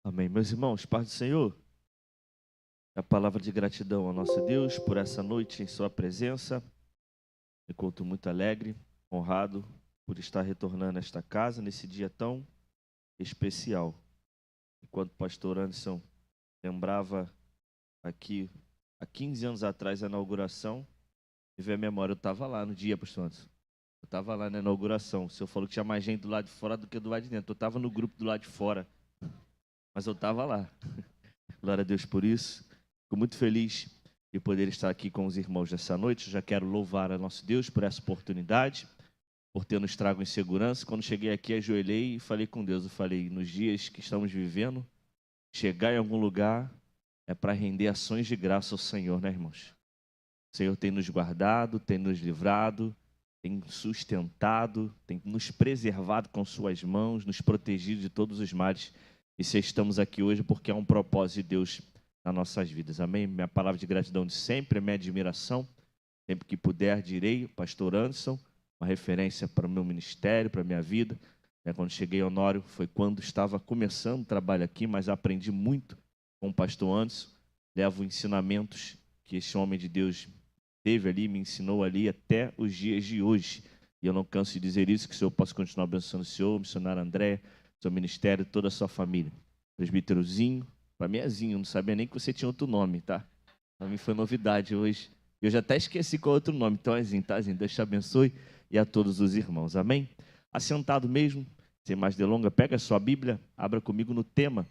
Amém. Meus irmãos, paz do Senhor, a palavra de gratidão ao nosso Deus por essa noite em sua presença. Me conto muito alegre, honrado por estar retornando a esta casa nesse dia tão especial. Enquanto o pastor Anderson lembrava aqui, há 15 anos atrás, a inauguração, me veio a memória, eu estava lá no dia, pastor Anderson. Eu estava lá na inauguração. O senhor falou que tinha mais gente do lado de fora do que do lado de dentro. Eu estava no grupo do lado de fora, mas eu estava lá. Glória a Deus por isso. Fico muito feliz de poder estar aqui com os irmãos nessa noite. Eu já quero louvar a nosso Deus por essa oportunidade, por ter nos trago em segurança. Quando cheguei aqui, ajoelhei e falei com Deus. Eu falei, nos dias que estamos vivendo, chegar em algum lugar é para render ações de graça ao Senhor, né, irmãos? O Senhor tem nos guardado, tem nos livrado, tem sustentado, tem nos preservado com suas mãos, nos protegido de todos os males. E se estamos aqui hoje porque há um propósito de Deus nas nossas vidas. Amém? Minha palavra de gratidão de sempre, minha admiração. Sempre que puder, direi, pastor Anderson, uma referência para o meu ministério, para a minha vida. Quando cheguei ao Honório, foi quando estava começando o trabalho aqui, mas aprendi muito com o pastor Anderson. Levo ensinamentos que esse homem de Deus teve ali, me ensinou ali até os dias de hoje. E eu não canso de dizer isso, que o Senhor possa continuar abençoando o Senhor, o missionário André, seu ministério, toda a sua família. Presbíterozinho, para mim é Zinho, não sabia nem que você tinha outro nome, tá? Para mim foi novidade hoje. Eu já até esqueci qual é outro nome, então é Zinho, tá, Zinho? Deus te abençoe e a todos os irmãos, amém? Assentado mesmo, sem mais delonga, pega a sua Bíblia, abra comigo no tema.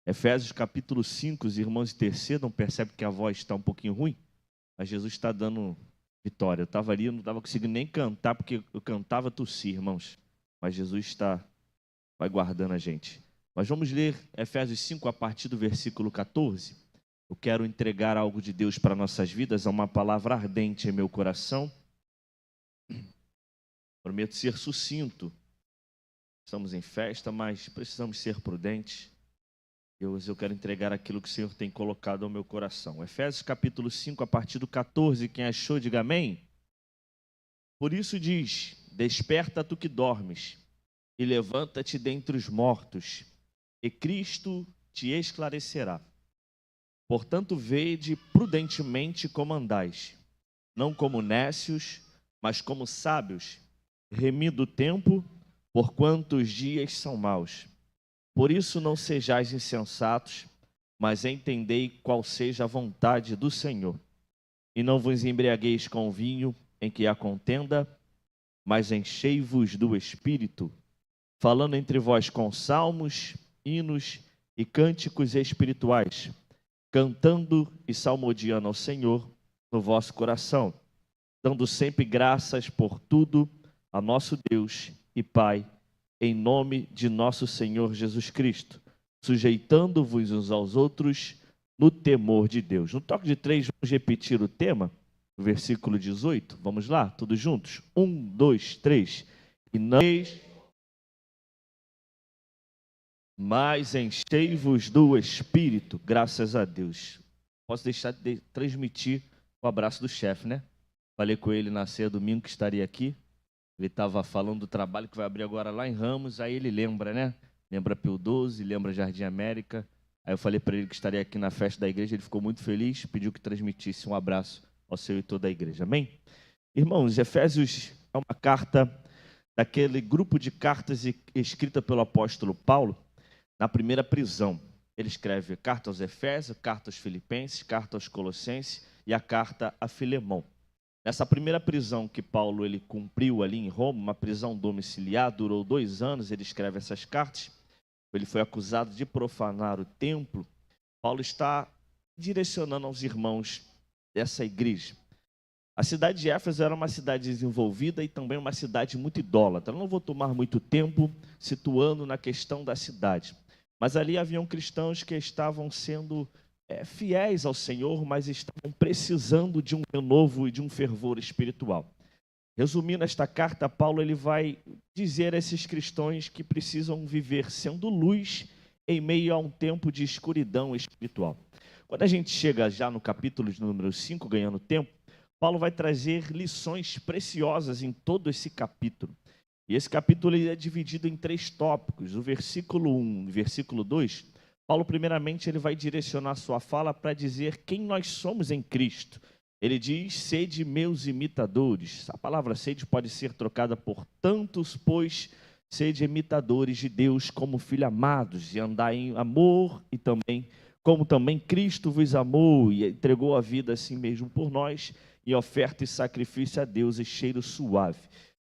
Efésios capítulo 5, os irmãos intercedam, percebe que a voz está um pouquinho ruim, mas Jesus está dando vitória. Eu estava ali, eu não estava conseguindo nem cantar, porque eu cantava tossir, irmãos. Mas Jesus vai guardando a gente. Mas vamos ler Efésios 5 a partir do versículo 14. Eu quero entregar algo de Deus para nossas vidas, é uma palavra ardente em meu coração. Prometo ser sucinto. Estamos em festa, mas precisamos ser prudentes. Eu quero entregar aquilo que o Senhor tem colocado ao meu coração. Efésios capítulo 5 a partir do 14, quem achou, diga amém. Por isso diz, desperta tu que dormes, e levanta-te dentre os mortos, e Cristo te esclarecerá. Portanto, vede prudentemente como andais, não como nécios, mas como sábios, remindo o tempo, porquanto os dias são maus. Por isso não sejais insensatos, mas entendei qual seja a vontade do Senhor. E não vos embriagueis com vinho, em que há contenda, mas enchei-vos do Espírito, falando entre vós com salmos, hinos e cânticos espirituais, cantando e salmodiando ao Senhor no vosso coração, dando sempre graças por tudo a nosso Deus e Pai, em nome de nosso Senhor Jesus Cristo, sujeitando-vos uns aos outros no temor de Deus. No toque de 3, vamos repetir o tema, o versículo 18. Vamos lá, todos juntos? 1, 2, 3. E não mas enchei-vos do Espírito, graças a Deus. Posso deixar de transmitir o abraço do chefe, né? Falei com ele na ceia domingo que estaria aqui. Ele estava falando do trabalho que vai abrir agora lá em Ramos, aí ele lembra, né? Lembra Pio 12, lembra Jardim América. Aí eu falei para ele que estaria aqui na festa da igreja, ele ficou muito feliz, pediu que transmitisse um abraço ao seu e toda a igreja. Amém? Irmãos, Efésios é uma carta daquele grupo de cartas escrita pelo apóstolo Paulo na primeira prisão. Ele escreve carta aos Efésios, carta aos Filipenses, carta aos Colossenses e a carta a Filemão. Nessa primeira prisão que Paulo ele cumpriu ali em Roma, uma prisão domiciliar, durou 2 anos, ele escreve essas cartas. Ele foi acusado de profanar o templo. Paulo está direcionando aos irmãos dessa igreja. A cidade de Éfeso era uma cidade desenvolvida e também uma cidade muito idólatra. Eu não vou tomar muito tempo situando na questão da cidade. Mas ali haviam cristãos que estavam sendo fiéis ao Senhor, mas estavam precisando de um renovo e de um fervor espiritual. Resumindo esta carta, Paulo ele vai dizer a esses cristãos que precisam viver sendo luz em meio a um tempo de escuridão espiritual. Quando a gente chega já no capítulo de número 5, ganhando tempo, Paulo vai trazer lições preciosas em todo esse capítulo. E esse capítulo ele é dividido em 3 tópicos. O versículo 1 e versículo 2 Paulo, primeiramente, ele vai direcionar sua fala para dizer quem nós somos em Cristo. Ele diz: sede meus imitadores. A palavra sede pode ser trocada por tantos, pois sede imitadores de Deus como filhos amados, e andar em amor, e também, como também Cristo vos amou e entregou a vida assim mesmo por nós, em oferta e sacrifício a Deus e cheiro suave.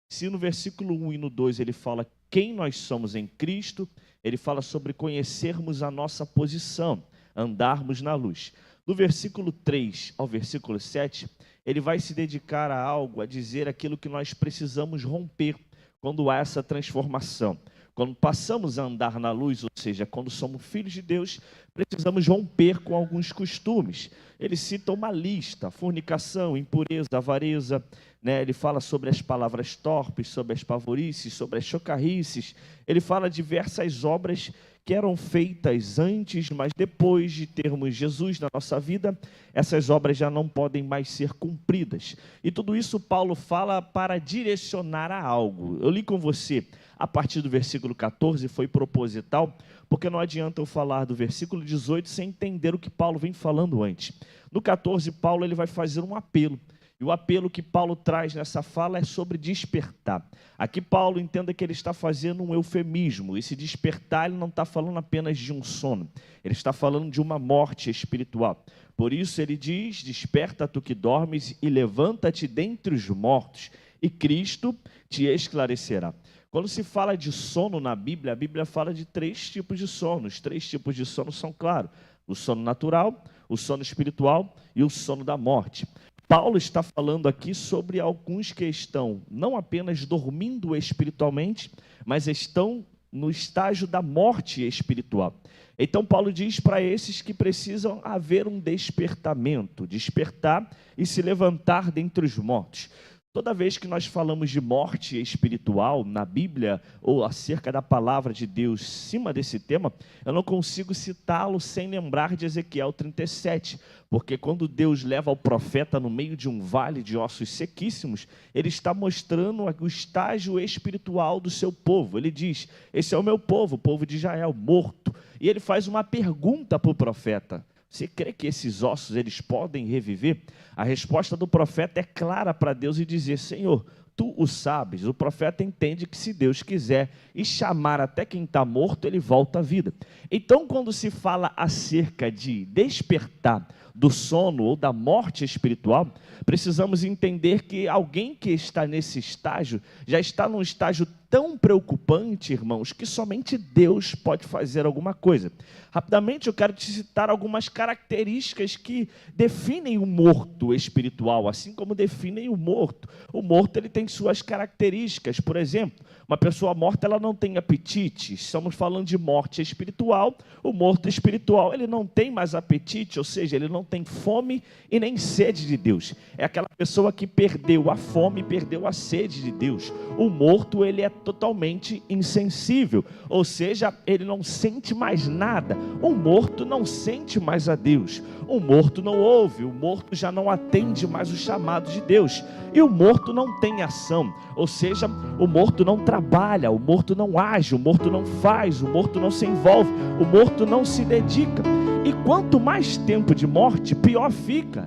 Se no versículo 1 e no 2 ele fala quem nós somos em Cristo, ele fala sobre conhecermos a nossa posição, andarmos na luz. Do versículo 3 ao versículo 7, ele vai se dedicar a algo, a dizer aquilo que nós precisamos romper quando há essa transformação. Quando passamos a andar na luz, ou seja, quando somos filhos de Deus, precisamos romper com alguns costumes. Ele cita uma lista: fornicação, impureza, avareza, né? Ele fala sobre as palavras torpes, sobre as pavorices, sobre as chocarrices. Ele fala diversas obras que eram feitas antes, mas depois de termos Jesus na nossa vida, essas obras já não podem mais ser cumpridas. E tudo isso Paulo fala para direcionar a algo. Eu li com você a partir do versículo 14, foi proposital, porque não adianta eu falar do versículo 18 sem entender o que Paulo vem falando antes. No 14, Paulo ele vai fazer um apelo. E o apelo que Paulo traz nessa fala é sobre despertar. Aqui Paulo, entenda que ele está fazendo um eufemismo. Esse despertar, ele não está falando apenas de um sono. Ele está falando de uma morte espiritual. Por isso ele diz: desperta tu que dormes e levanta-te dentre os mortos, e Cristo te esclarecerá. Quando se fala de sono na Bíblia, a Bíblia fala de 3 tipos de sono. Os 3 tipos de sono são claros: o sono natural, o sono espiritual e o sono da morte. Paulo está falando aqui sobre alguns que estão não apenas dormindo espiritualmente, mas estão no estágio da morte espiritual. Então Paulo diz para esses que precisam haver um despertamento, despertar e se levantar dentre os mortos. Toda vez que nós falamos de morte espiritual na Bíblia, ou acerca da palavra de Deus em cima desse tema, eu não consigo citá-lo sem lembrar de Ezequiel 37, porque quando Deus leva o profeta no meio de um vale de ossos sequíssimos, ele está mostrando o estágio espiritual do seu povo. Ele diz: esse é o meu povo, o povo de Israel, morto. E ele faz uma pergunta para o profeta: você crê que esses ossos eles podem reviver? A resposta do profeta é clara para Deus e dizer: Senhor, tu o sabes. O profeta entende que se Deus quiser e chamar até quem está morto, ele volta à vida. Então, quando se fala acerca de despertar do sono ou da morte espiritual, precisamos entender que alguém que está nesse estágio, já está num estágio tão preocupante, irmãos, que somente Deus pode fazer alguma coisa. Rapidamente eu quero te citar algumas características que definem o morto espiritual, assim como definem o morto. O morto ele tem suas características. Por exemplo, uma pessoa morta ela não tem apetite. Estamos falando de morte espiritual. O morto espiritual ele não tem mais apetite, ou seja, ele não tem fome e nem sede de Deus. É aquela pessoa que perdeu a fome e perdeu a sede de Deus. O morto ele é totalmente insensível, ou seja, ele não sente mais nada. O morto não sente mais a Deus. O morto não ouve, o morto já não atende mais o chamado de Deus. E o morto não tem ação, ou seja, o morto não trabalha, o morto não age, o morto não faz, o morto não se envolve, o morto não se dedica. E quanto mais tempo de morte, pior fica.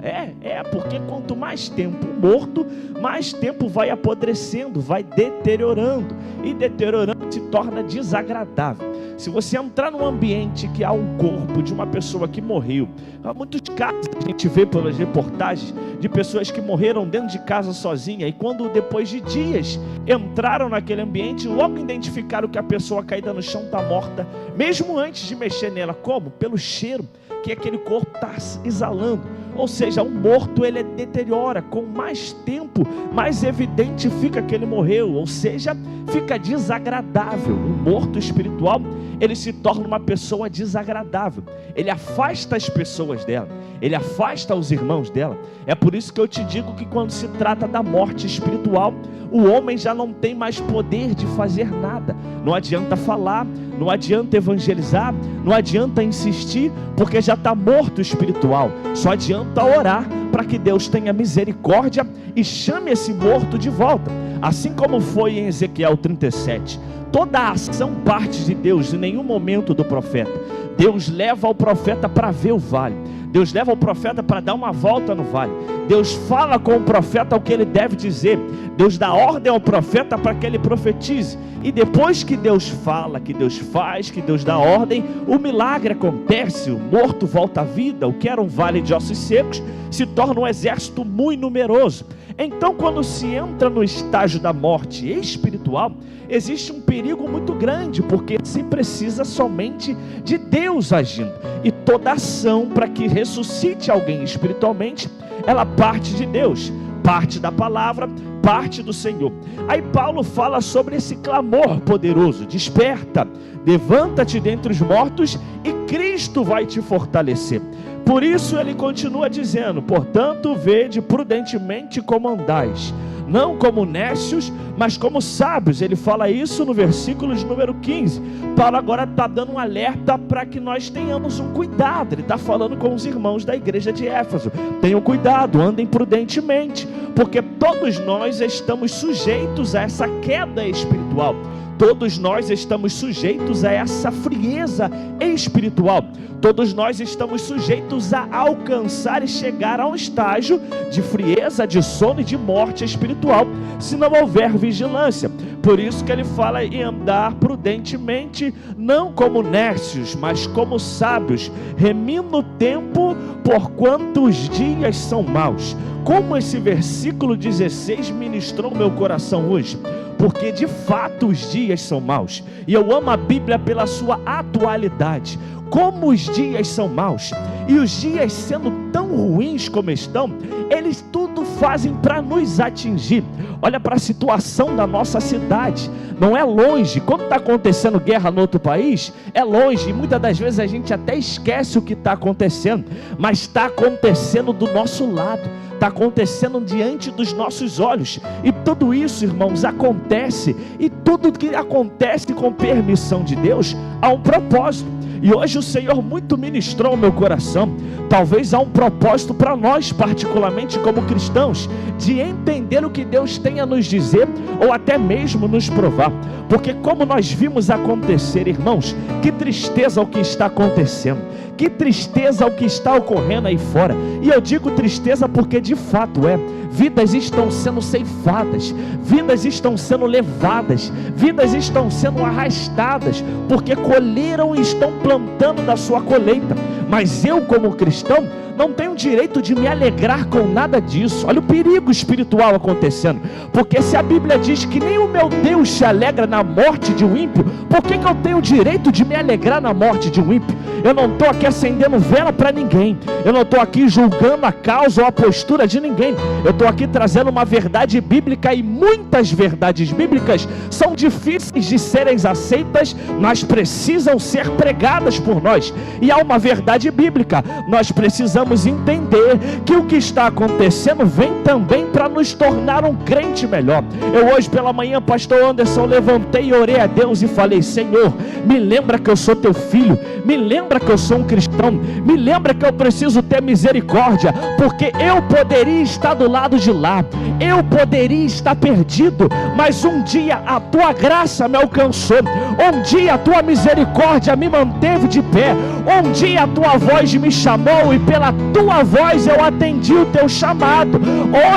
Porque quanto mais tempo morto, mais tempo vai apodrecendo, vai deteriorando. E deteriorando se torna desagradável. Se você entrar num ambiente que há um corpo de uma pessoa que morreu, há muitos casos a gente vê pelas reportagens de pessoas que morreram dentro de casa sozinha, e quando depois de dias entraram naquele ambiente, logo identificaram que a pessoa caída no chão está morta, mesmo antes de mexer nela. Como? Pelo cheiro que aquele corpo está exalando. Ou seja, o morto ele deteriora, com mais tempo, mais evidente fica que ele morreu, ou seja, fica desagradável. O morto espiritual, ele se torna uma pessoa desagradável, ele afasta as pessoas dela, ele afasta os irmãos dela. É por isso que eu te digo que quando se trata da morte espiritual, o homem já não tem mais poder de fazer nada. Não adianta falar, não adianta evangelizar, não adianta insistir, porque já está morto espiritual. Só adianta orar para que Deus tenha misericórdia e chame esse morto de volta. Assim como foi em Ezequiel 37, toda a ação parte de Deus, em nenhum momento do profeta. Deus leva o profeta para ver o vale. Deus leva o profeta para dar uma volta no vale. Deus fala com o profeta o que ele deve dizer. Deus dá ordem ao profeta para que ele profetize. E depois que Deus fala, que Deus faz, que Deus dá ordem, o milagre acontece. O morto volta à vida. O que era um vale de ossos secos se torna um exército muito numeroso. Então, quando se entra no estágio da morte espiritual, existe um perigo muito grande, porque se precisa somente de Deus agindo. E toda ação para que ressuscite alguém espiritualmente, ela parte de Deus, parte da palavra, parte do Senhor. Aí Paulo fala sobre esse clamor poderoso: desperta, levanta-te dentre os mortos e Cristo vai te fortalecer. Por isso ele continua dizendo: portanto, vede prudentemente como andais, não como nécios, mas como sábios. Ele fala isso no versículo de número 15. Paulo agora está dando um alerta para que nós tenhamos um cuidado. Ele está falando com os irmãos da igreja de Éfeso: tenham cuidado, andem prudentemente, porque todos nós estamos sujeitos a essa queda espiritual. Todos nós estamos sujeitos a essa frieza espiritual. Todos nós estamos sujeitos a alcançar e chegar a um estágio de frieza, de sono e de morte espiritual, se não houver vigilância. Por isso que ele fala em andar prudentemente, não como nécios, mas como sábios, remindo o tempo, porquanto os dias são maus. Como esse versículo 16 ministrou meu coração hoje, porque de fato os dias são maus, e eu amo a Bíblia pela sua atualidade. Como os dias são maus, e os dias sendo tão ruins como estão, eles tudo fazem para nos atingir. Olha para a situação da nossa cidade, não é longe. Quando está acontecendo guerra no outro país, é longe, e muitas das vezes a gente até esquece o que está acontecendo, mas está acontecendo do nosso lado, está acontecendo diante dos nossos olhos. E tudo isso, irmãos, acontece, e tudo que acontece com permissão de Deus há um propósito. E hoje o Senhor muito ministrou ao meu coração. Talvez há um propósito para nós, particularmente como cristãos, de entender o que Deus tem a nos dizer, ou até mesmo nos provar. Porque como nós vimos acontecer, irmãos, que tristeza o que está acontecendo, que tristeza o que está ocorrendo aí fora. E eu digo tristeza porque de fato é. Vidas estão sendo ceifadas, vidas estão sendo levadas, vidas estão sendo arrastadas, porque colheram e estão plantando da sua colheita. Mas eu, como cristão, não tenho direito de me alegrar com nada disso. Olha o perigo espiritual acontecendo, porque se a Bíblia diz que nem o meu Deus se alegra na morte de um ímpio, por que eu tenho direito de me alegrar na morte de um ímpio? Eu não estou aqui acendendo vela para ninguém, eu não estou aqui julgando a causa ou a postura de ninguém, eu estou aqui trazendo uma verdade bíblica, e muitas verdades bíblicas são difíceis de serem aceitas, mas precisam ser pregadas por nós. E há uma verdade bíblica: nós precisamos entender que o que está acontecendo vem também para nos tornar um crente melhor. Eu hoje pela manhã, pastor Anderson, levantei e orei a Deus e falei: Senhor, me lembra que eu sou teu filho, me lembra que eu sou um cristão, me lembra que eu preciso ter misericórdia, porque eu poderia estar do lado de lá, eu poderia estar perdido, mas um dia a tua graça me alcançou, um dia a tua misericórdia me manteve de pé, um dia a tua voz me chamou, e pela tua voz eu atendi o teu chamado.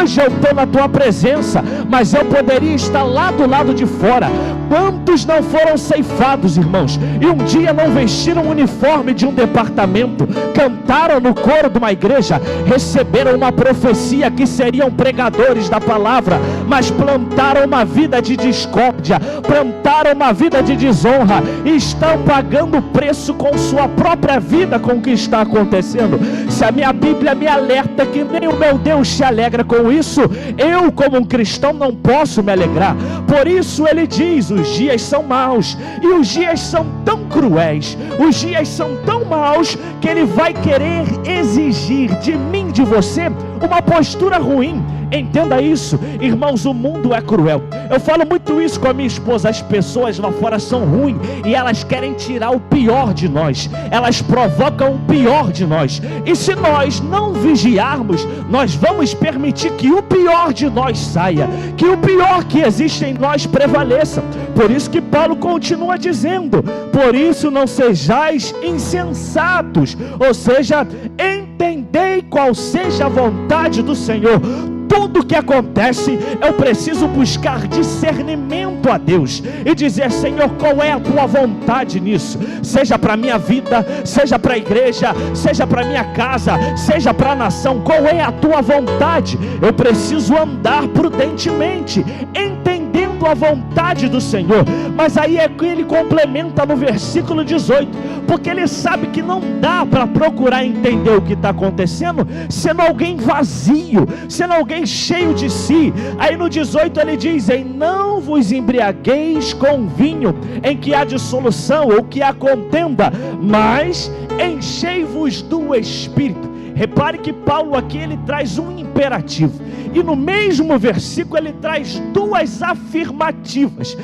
Hoje eu estou na tua presença, mas eu poderia estar lá do lado de fora. Quantos não foram ceifados, irmãos, e um dia não vestiram o uniforme de um departamento, cantaram no coro de uma igreja, receberam uma profecia que seriam pregadores da palavra, mas plantaram uma vida de discórdia, plantaram uma vida de desonra, e estão pagando o preço com sua própria vida com o que está acontecendo. Se a minha Bíblia me alerta que nem o meu Deus se alegra com isso, eu como um cristão não posso me alegrar. Por isso ele diz: os dias são maus, e os dias são tão cruéis, os dias são tão maus, que ele vai querer exigir de mim, de você, uma postura ruim, Entenda isso, irmãos, o mundo é cruel. Eu falo muito isso com a minha esposa. As pessoas lá fora são ruins e elas querem tirar o pior de nós, elas provocam o pior de nós, e se nós não vigiarmos, nós vamos permitir que o pior de nós saia, que o pior que existe em nós prevaleça. Por isso que Paulo continua dizendo: por isso não sejais insensatos, ou seja, entendei qual seja a vontade do Senhor. Tudo que acontece, eu preciso buscar discernimento a Deus e dizer: Senhor, qual é a tua vontade nisso? Seja para a minha vida, seja para a igreja, seja para a minha casa, seja para a nação, qual é a tua vontade? Eu preciso andar prudentemente, entendendo a vontade do Senhor. Mas aí é que ele complementa no versículo 18, porque ele sabe que não dá para procurar entender o que está acontecendo sendo alguém vazio, sendo alguém cheio de si. Aí no 18 ele diz: em não vos embriagueis com vinho em que há dissolução ou que há contenda, mas enchei-vos do Espírito. Repare que Paulo aqui ele traz um imperativo, e no mesmo versículo ele traz duas afirmativas.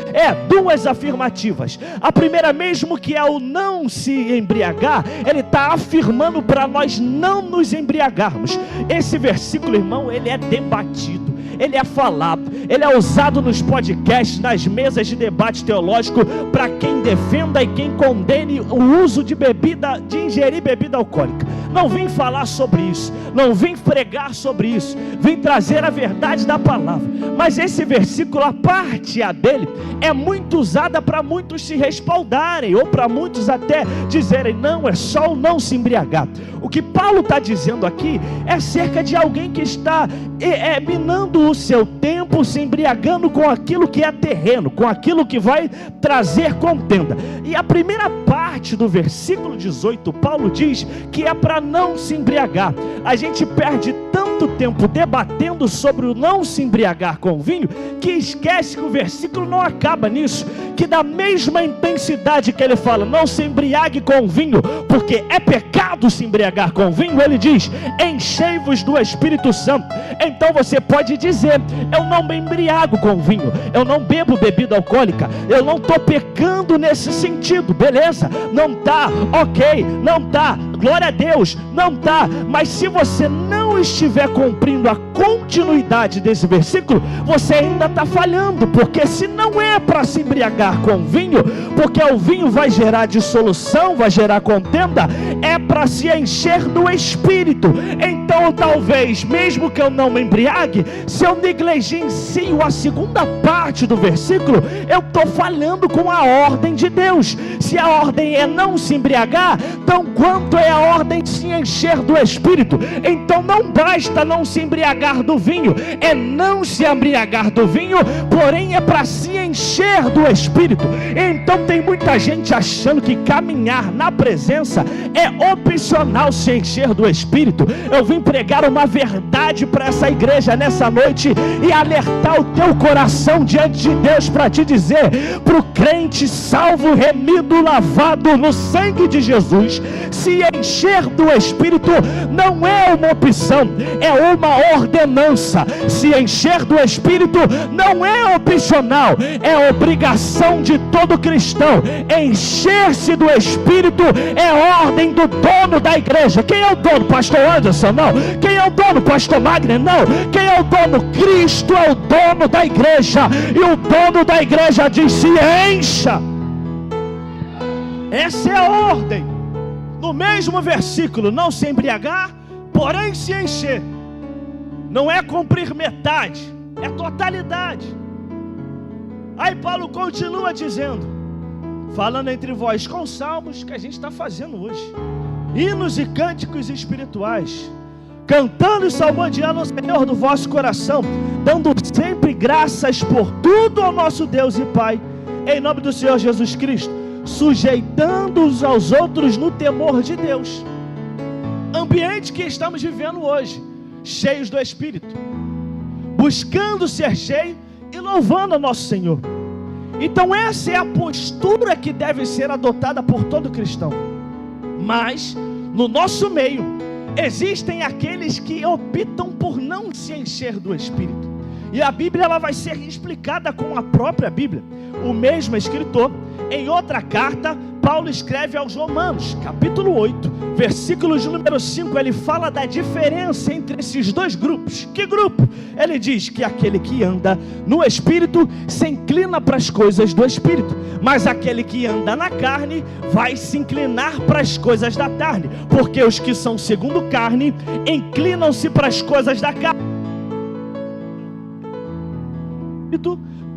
Duas afirmativas. A primeira, mesmo que é o não se embriagar, ele está afirmando para nós não nos embriagarmos. Esse versículo, irmão, ele é debatido, ele é falado, ele é usado nos podcasts, nas mesas de debate teológico, para quem defenda e quem condene o uso de bebida, de ingerir bebida alcoólica. Não vim falar sobre isso, não vim pregar sobre isso, vim trazer a verdade da palavra. Mas esse versículo, a parte dele, é muito usada para muitos se respaldarem, ou para muitos até dizerem: não, é só o não se embriagar. O que Paulo está dizendo aqui é acerca de alguém que está minando o seu tempo, se embriagando com aquilo que é terreno, com aquilo que vai trazer contenda. E a primeira parte do versículo 18, Paulo diz que é para não se embriagar. A gente perde tanto tempo debatendo sobre o não se embriagar com vinho, que esquece que o versículo não acaba nisso, que da mesma intensidade que ele fala: não se embriague com vinho, porque é pecado se embriagar com vinho, ele diz: enchei-vos do Espírito Santo. Então você pode dizer: eu não me embriago com vinho, eu não bebo bebida alcoólica, eu não estou pecando nesse sentido, beleza? Não está, ok, não está, glória a Deus, não está. Mas se você não estiver cumprindo a continuidade desse versículo, você ainda está falhando, porque se não é para se embriagar com vinho, porque o vinho vai gerar dissolução, vai gerar contenda, é para se encher do Espírito. Então talvez, mesmo que eu não me embriague, se eu negligencio a segunda parte do versículo, eu estou falhando com a ordem de Deus. Se a ordem é não se embriagar, então quanto é a ordem de se encher do Espírito? Então não basta não se embriagar do vinho, é não se embriagar do vinho, porém é para se encher do Espírito. Então tem muita gente achando que caminhar na presença é opcional se encher do Espírito. Eu vim pregar uma verdade para essa igreja nessa noite e alertar o teu coração diante de Deus para te dizer: para o crente salvo, remido, lavado no sangue de Jesus, se encher do Espírito não é uma opção, é uma ordenança. Se encher do Espírito não é opcional, é obrigação de todo cristão. Encher-se do Espírito é ordem do dono da igreja. Quem é o dono? Pastor Anderson? Não. Quem é o dono? Pastor Magner? Não. Quem é o dono? Cristo é o dono da igreja, e o dono da igreja diz: se encha. Essa é a ordem. No mesmo versículo, não se embriagar, porém se encher. Não é cumprir metade, é totalidade. Aí Paulo continua dizendo, falando entre vós com salmos, que a gente está fazendo hoje, hinos e cânticos espirituais, cantando e salmodiando ao Senhor do vosso coração, dando sempre graças por tudo ao nosso Deus e Pai, em nome do Senhor Jesus Cristo, sujeitando-os aos outros no temor de Deus. Ambiente que estamos vivendo hoje, cheios do Espírito, buscando ser cheio e louvando ao nosso Senhor. Então essa é a postura que deve ser adotada por todo cristão. Mas no nosso meio, existem aqueles que optam por não se encher do Espírito. E a Bíblia ela vai ser explicada com a própria Bíblia. O mesmo escritor, em outra carta, Paulo escreve aos Romanos, capítulo 8, versículo de número 5, ele fala da diferença entre esses dois grupos. Que grupo? Ele diz que aquele que anda no Espírito se inclina para as coisas do Espírito, mas aquele que anda na carne vai se inclinar para as coisas da carne, porque os que são segundo carne inclinam-se para as coisas da carne,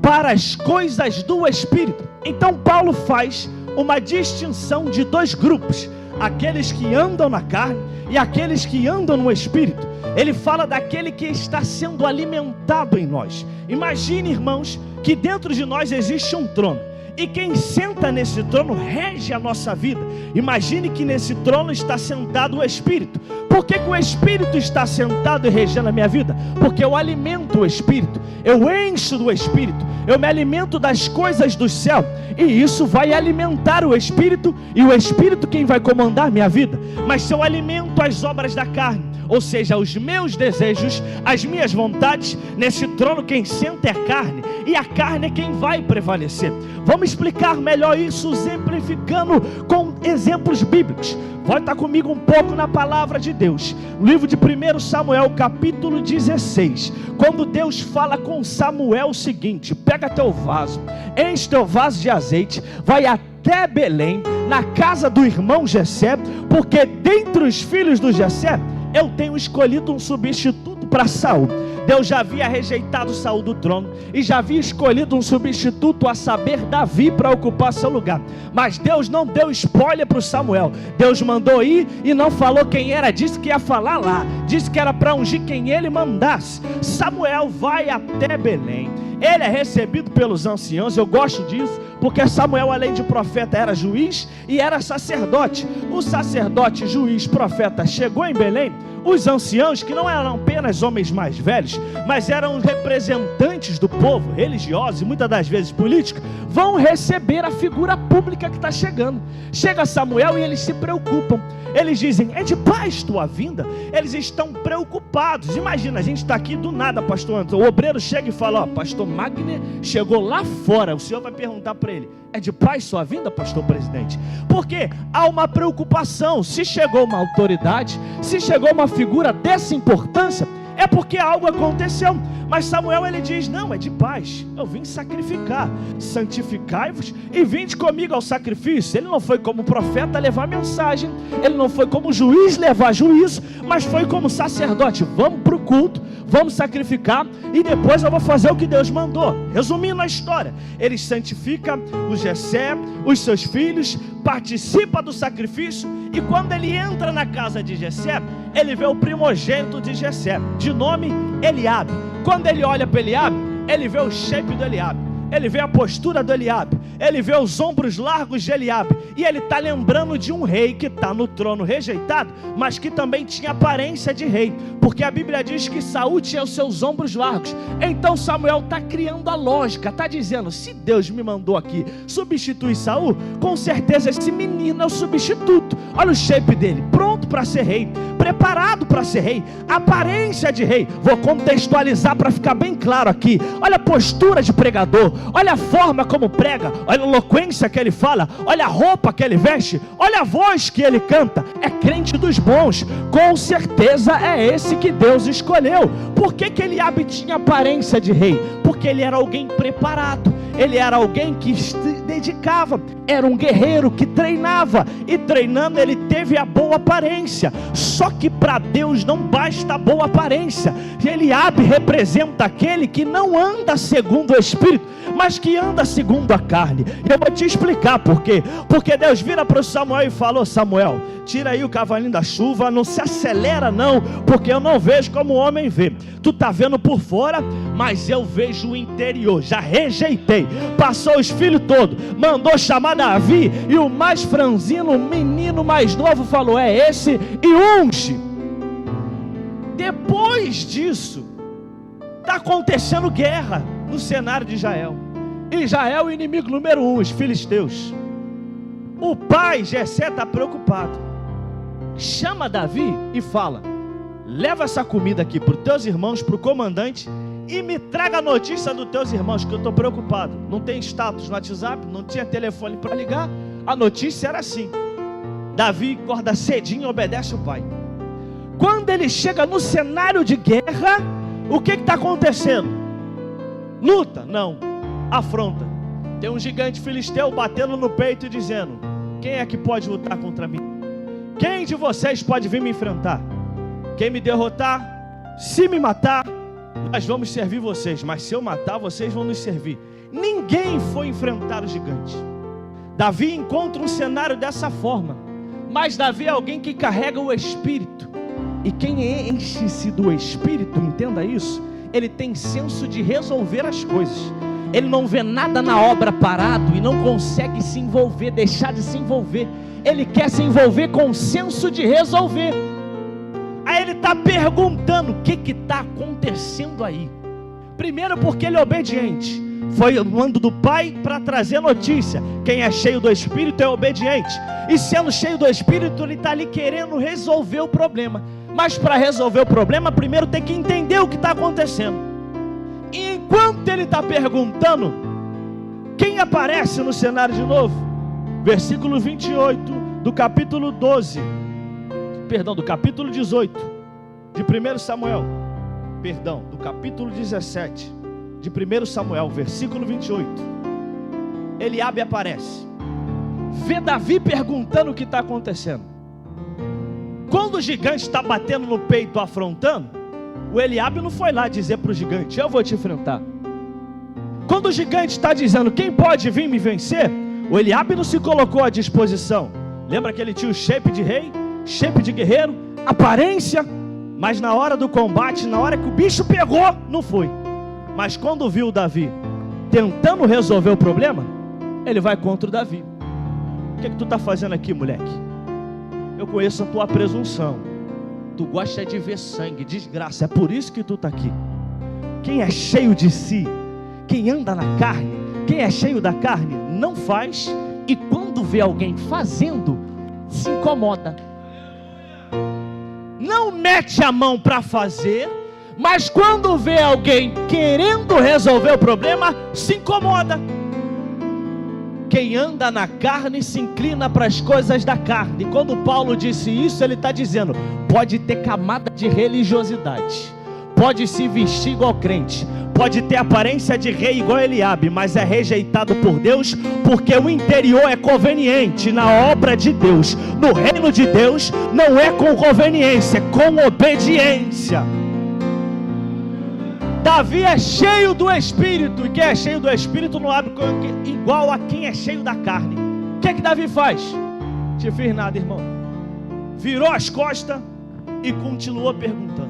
para as coisas do Espírito. Então Paulo faz uma distinção de dois grupos, aqueles que andam na carne e aqueles que andam no Espírito. Ele fala daquele que está sendo alimentado em nós. Imagine, irmãos, que dentro de nós existe um trono, e quem senta nesse trono rege a nossa vida. Imagine que nesse trono está sentado o Espírito. Por que o Espírito está sentado e regendo a minha vida? Porque eu alimento o Espírito, eu encho do Espírito, eu me alimento das coisas do céu, e isso vai alimentar o Espírito, e o Espírito quem vai comandar a minha vida. Mas se eu alimento as obras da carne, ou seja, os meus desejos, as minhas vontades, nesse trono quem senta é a carne, e a carne é quem vai prevalecer. Vamos explicar melhor isso exemplificando com exemplos bíblicos. Volta comigo um pouco na palavra de Deus, no livro de 1 Samuel, capítulo 16, quando Deus fala com Samuel o seguinte: pega teu vaso, enche teu vaso de azeite, vai até Belém, na casa do irmão Jessé, porque dentre os filhos do Jessé, eu tenho escolhido um substituto para Saul. Deus já havia rejeitado Saul do trono e já havia escolhido um substituto, a saber, Davi, para ocupar seu lugar. Mas Deus não deu spoiler para o Samuel. Deus mandou ir e não falou quem era, disse que ia falar lá, disse que era para ungir quem ele mandasse. Samuel vai até Belém, ele é recebido pelos anciãos. Eu gosto disso, porque Samuel, além de profeta, era juiz e era sacerdote. O sacerdote, juiz, profeta chegou em Belém. Os anciãos, que não eram apenas homens mais velhos, mas eram os representantes do povo, religiosos e muitas das vezes políticos, vão receber a figura pública que está chegando. Chega Samuel e eles se preocupam. Eles dizem: é de paz tua vinda? Eles estão preocupados. Imagina, a gente está aqui do nada, pastor Antônio. O obreiro chega e fala: ó, pastor Magner chegou lá fora. O senhor vai perguntar para ele: é de paz sua vinda, pastor presidente? Porque há uma preocupação. Se chegou uma autoridade, se chegou uma figura dessa importância, é porque algo aconteceu. Mas Samuel, ele diz: não, é de paz, eu vim sacrificar, santificai-vos e vinde comigo ao sacrifício. Ele não foi como profeta levar mensagem, ele não foi como juiz levar juízo, mas foi como sacerdote: vamos para o culto, vamos sacrificar e depois eu vou fazer o que Deus mandou. Resumindo a história, ele santifica o Jessé, os seus filhos, participa do sacrifício, e quando ele entra na casa de Jessé, ele vê o primogênito de Jessé, de nome Eliabe. Quando ele olha para Eliabe, ele vê o shape do Eliabe, ele vê a postura do Eliabe, ele vê os ombros largos de Eliabe, e ele está lembrando de um rei que está no trono rejeitado, mas que também tinha aparência de rei, porque a Bíblia diz que Saul tinha os seus ombros largos. Então Samuel está criando a lógica, está dizendo: se Deus me mandou aqui substituir Saul, com certeza esse menino é o substituto. Olha o shape dele, pronto para ser rei, preparado para ser rei, aparência de rei. Vou contextualizar para ficar bem claro aqui. Olha a postura de pregador, olha a forma como prega, olha a eloquência que ele fala, olha a roupa que ele veste, olha a voz que ele canta. É crente dos bons, com certeza é esse que Deus escolheu. Por que Eliabe tinha aparência de rei? Porque ele era alguém preparado, ele era alguém que se dedicava, era um guerreiro que treinava, e treinando ele teve a boa aparência. Só que para Deus não basta a boa aparência. Eliabe representa aquele que não anda segundo o Espírito, mas que anda segundo a carne. E eu vou te explicar por quê. Porque Deus vira para o Samuel e falou: Samuel, tira aí o cavalinho da chuva, não se acelera não, porque eu não vejo como o homem vê. Tu está vendo por fora, mas eu vejo o interior. Já rejeitei. Passou os filhos todos, mandou chamar Davi, e o mais franzino, o menino mais novo, falou: é esse, e unge. Depois disso, está acontecendo guerra no cenário de Israel. Israel, o inimigo número 1, os filisteus. O pai Jessé está preocupado. chama Davi e fala: leva essa comida aqui para os teus irmãos, para o comandante, e me traga a notícia dos teus irmãos, que eu estou preocupado. Não tem status no WhatsApp, não tinha telefone para ligar. A notícia era assim: Davi acorda cedinho e obedece o pai. Quando ele chega no cenário de guerra, o que está acontecendo? Luta? Não. Afronta. Tem um gigante filisteu batendo no peito e dizendo: quem é que pode lutar contra mim? Quem de vocês pode vir me enfrentar? Quem me derrotar, se me matar, nós vamos servir vocês, mas se eu matar, vocês vão nos servir. Ninguém foi enfrentar o gigante. Davi encontra um cenário dessa forma, mas Davi é alguém que carrega o Espírito, e quem enche-se do Espírito, entenda isso, ele tem senso de resolver as coisas. Ele não vê nada na obra parado e não consegue se envolver, deixar de se envolver. Ele quer se envolver com o senso de resolver. Aí ele está perguntando: o que está acontecendo aí? Primeiro, porque ele é obediente. Foi o mando do pai para trazer notícia. Quem é cheio do Espírito é obediente. E sendo cheio do Espírito, ele está ali querendo resolver o problema. Mas para resolver o problema, primeiro tem que entender o que está acontecendo. E enquanto ele está perguntando, quem aparece no cenário de novo? Versículo 28 do capítulo 12. Perdão, do capítulo 18 de 1 Samuel. Perdão, do capítulo 17 de 1 Samuel, versículo 28. Eliabe aparece. Vê Davi perguntando o que está acontecendo. Quando o gigante está batendo no peito, afrontando, o Eliabe não foi lá dizer para o gigante: eu vou te enfrentar. Quando o gigante está dizendo: quem pode vir me vencer, o Eliabe não se colocou à disposição. Lembra que ele tinha o shape de rei, shape de guerreiro, aparência, mas na hora do combate, na hora que o bicho pegou, não foi. Mas quando viu Davi tentando resolver o problema, ele vai contra o Davi. O que tu está fazendo aqui, moleque? Eu conheço a tua presunção. Tu gosta de ver sangue, desgraça. É por isso que tu está aqui. Quem é cheio de si, quem anda na carne, quem é cheio da carne, não faz. E quando vê alguém fazendo, se incomoda. Não mete a mão para fazer, mas quando vê alguém querendo resolver o problema, se incomoda. Quem anda na carne se inclina para as coisas da carne. Quando Paulo disse isso, ele está dizendo: pode ter camada de religiosidade, pode se vestir igual crente, pode ter aparência de rei igual Eliabe, mas é rejeitado por Deus, porque o interior é conveniente na obra de Deus. No reino de Deus não é com conveniência, é com obediência. Davi é cheio do Espírito, e quem é cheio do Espírito não abre igual a quem é cheio da carne. O que Davi faz? Te fiz nada, irmão. Virou as costas e continuou perguntando.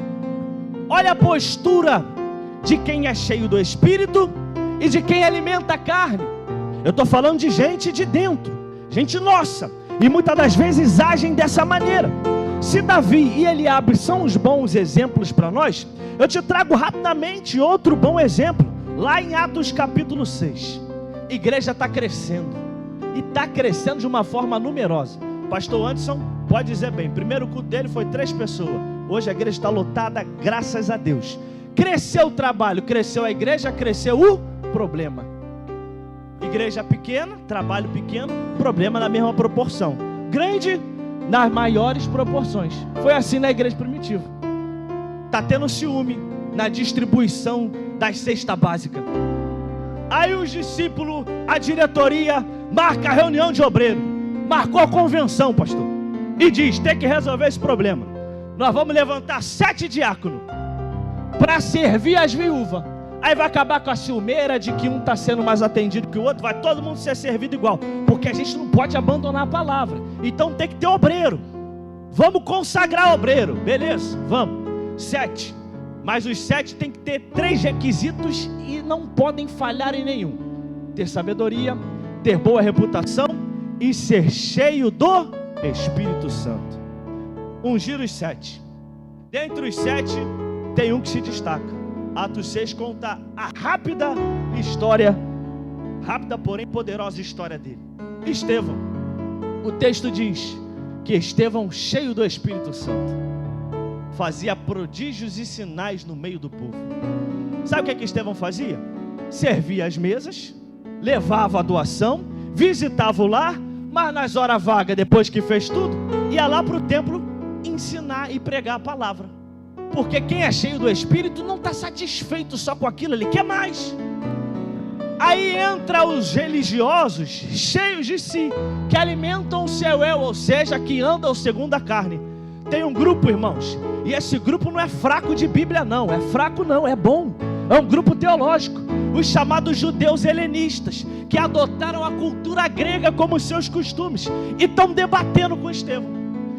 Olha a postura de quem é cheio do Espírito e de quem alimenta a carne. Eu estou falando de gente de dentro, gente nossa, e muitas das vezes agem dessa maneira. Se Davi e Eliabe são os bons exemplos para nós, eu te trago rapidamente outro bom exemplo, lá em Atos capítulo 6. A igreja está crescendo, e está crescendo de uma forma numerosa. Pastor Anderson pode dizer bem, o primeiro culto dele foi 3 pessoas, hoje a igreja está lotada, graças a Deus. Cresceu o trabalho, cresceu a igreja, cresceu o problema. Igreja pequena, trabalho pequeno, problema na mesma proporção. Grande nas maiores proporções. Foi assim na igreja primitiva. Está tendo ciúme na distribuição das cestas básicas. Aí os discípulos, a diretoria, marca a reunião de obreiro. Marcou a convenção, pastor. E diz, tem que resolver esse problema. Nós vamos levantar 7 diáconos para servir as viúvas. Aí vai acabar com a ciumeira de que um está sendo mais atendido que o outro. Vai todo mundo ser servido igual. Porque a gente não pode abandonar a palavra. Então tem que ter obreiro. Vamos consagrar obreiro. Beleza, vamos. 7. Mas os 7 tem que ter 3 requisitos e não podem falhar em nenhum. Ter sabedoria, ter boa reputação e ser cheio do Espírito Santo. Ungir os 7. Dentre os 7 tem um que se destaca. Atos 6 conta a rápida história, rápida porém poderosa história dele. Estevão. O texto diz Porque Estevão, cheio do Espírito Santo, fazia prodígios e sinais no meio do povo. Sabe o que Estevão fazia? Servia as mesas, levava a doação, visitava o lar, mas nas horas vagas, depois que fez tudo, ia lá para o templo ensinar e pregar a palavra. Porque quem é cheio do Espírito não está satisfeito só com aquilo, ele quer mais. Aí entra os religiosos cheios de si, que alimentam o seu eu, ou seja, que andam segundo a carne. Tem um grupo, irmãos, e esse grupo não é fraco de Bíblia não, é fraco não, é bom. É um grupo teológico, os chamados judeus helenistas, que adotaram a cultura grega como seus costumes, e estão debatendo com Estevão.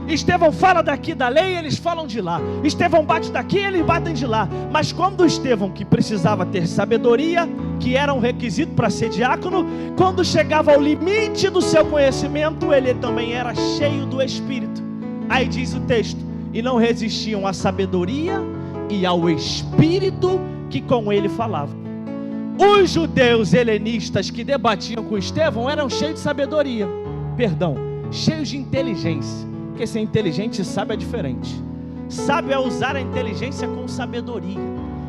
Estevão fala daqui da lei, eles falam de lá. Estevão bate daqui, eles batem de lá. Mas quando Estevão, que precisava ter sabedoria, que era um requisito para ser diácono, quando chegava ao limite do seu conhecimento, ele também era cheio do Espírito. Aí diz o texto: e não resistiam à sabedoria e ao Espírito que com ele falava. Os judeus helenistas que debatiam com Estevão eram cheios de sabedoria, cheios de inteligência. Porque ser inteligente e sábio é diferente. Sábio é usar a inteligência com sabedoria.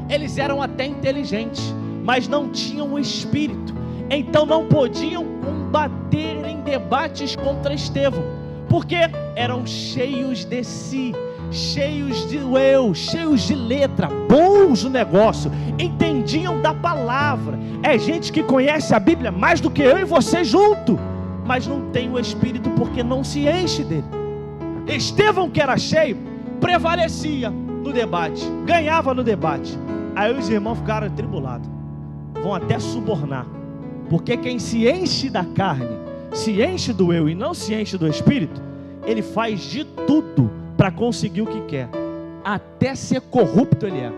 Eles eram até inteligentes, mas não tinham o Espírito. Então não podiam combater em debates contra Estevão, porque eram cheios de si, cheios de eu, cheios de letra, bons no negócio, entendiam da palavra. É gente que conhece a Bíblia mais do que eu e você junto, mas não tem o Espírito porque não se enche dele. Estevão, que era cheio, prevalecia no debate, ganhava no debate. Aí os irmãos ficaram atribulados, vão até subornar, porque quem se enche da carne, se enche do eu e não se enche do Espírito, ele faz de tudo para conseguir o que quer, até ser corrupto ele é.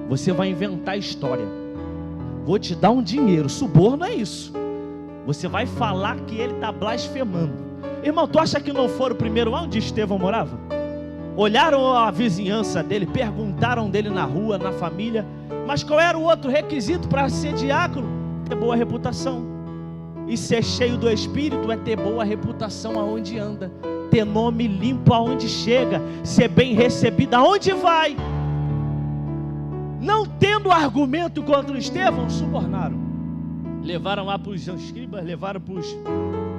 Você vai inventar história, vou te dar um dinheiro, suborno é isso. Você vai falar que ele está blasfemando. Irmão, tu acha que não foram primeiro onde Estevão morava? Olharam a vizinhança dele, perguntaram dele na rua, na família. Mas qual era o outro requisito para ser diácono? Ter boa reputação. E ser cheio do Espírito é ter boa reputação aonde anda, ter nome limpo aonde chega, ser bem recebido aonde vai. Não tendo argumento contra o Estevão, subornaram. Levaram lá para os escribas, levaram para os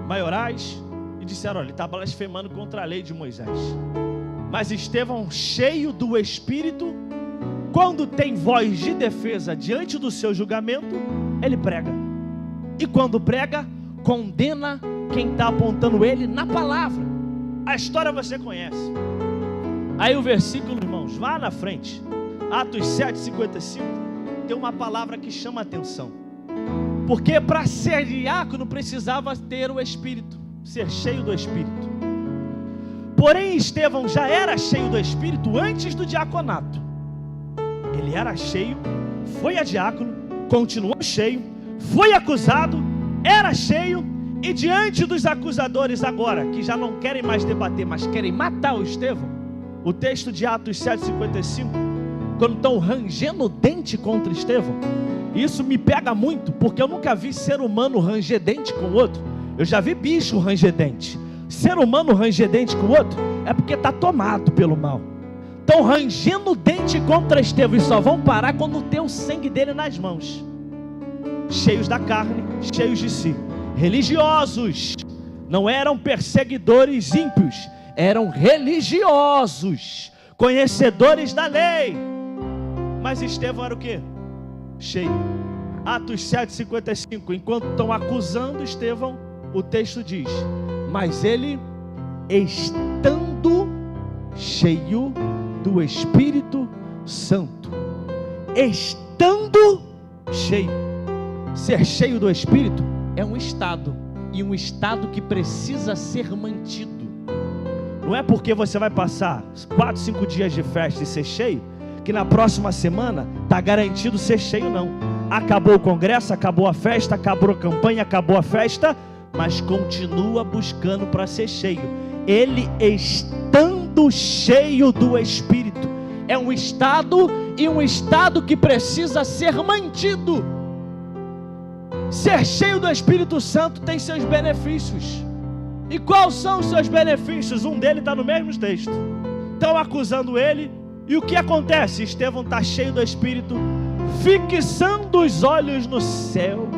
maiorais e disseram: olha, ele está blasfemando contra a lei de Moisés. Mas Estevão, cheio do Espírito, quando tem voz de defesa diante do seu julgamento, ele prega. E quando prega, condena quem está apontando ele na palavra. A história você conhece. Aí o versículo, irmãos, lá na frente, Atos 7:55, tem uma palavra que chama a atenção. Porque para ser diácono precisava ter o Espírito, ser cheio do Espírito. Porém Estevão já era cheio do Espírito antes do diaconato. Ele era cheio, foi a diácono, continuou cheio, foi acusado, era cheio, e diante dos acusadores agora, que já não querem mais debater, mas querem matar o Estevão, o texto de Atos 7:55, quando estão rangendo o dente contra Estevão, isso me pega muito, porque eu nunca vi ser humano ranger dente com o outro. Eu já vi bicho ranger dente. Ser humano ranger dente com o outro é porque está tomado pelo mal. Estão rangendo dente contra Estevão e só vão parar quando tem o sangue dele nas mãos. Cheios da carne, cheios de si, religiosos, não eram perseguidores ímpios, eram religiosos, conhecedores da lei. Mas Estevão era o quê? Cheio. Atos 7:55, enquanto estão acusando Estevão, o texto diz: mas ele, estando cheio do Espírito Santo, estando cheio. Ser cheio do Espírito é um estado, e um estado que precisa ser mantido. Não é porque você vai passar 4, 5 dias de festa e ser cheio, que na próxima semana está garantido ser cheio, não. Acabou o congresso, acabou a festa, acabou a campanha, acabou a festa, mas continua buscando para ser cheio. Ele estando cheio do Espírito, é um estado, e um estado que precisa ser mantido. Ser cheio do Espírito Santo tem seus benefícios. E quais são os seus benefícios? Um deles está no mesmo texto. Estão acusando ele. E o que acontece? Estevão está cheio do Espírito, fixando os olhos no céu.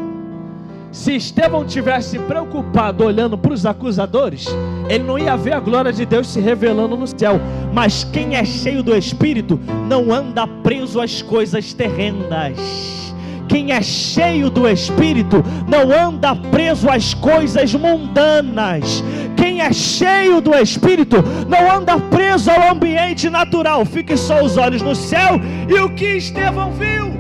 Se Estevão tivesse preocupado olhando para os acusadores, ele não ia ver a glória de Deus se revelando no céu. Mas quem é cheio do Espírito não anda preso às coisas terrenas. Quem é cheio do Espírito não anda preso às coisas mundanas. Quem é cheio do Espírito não anda preso ao ambiente natural. Fique só os olhos no céu. E o que Estevão viu?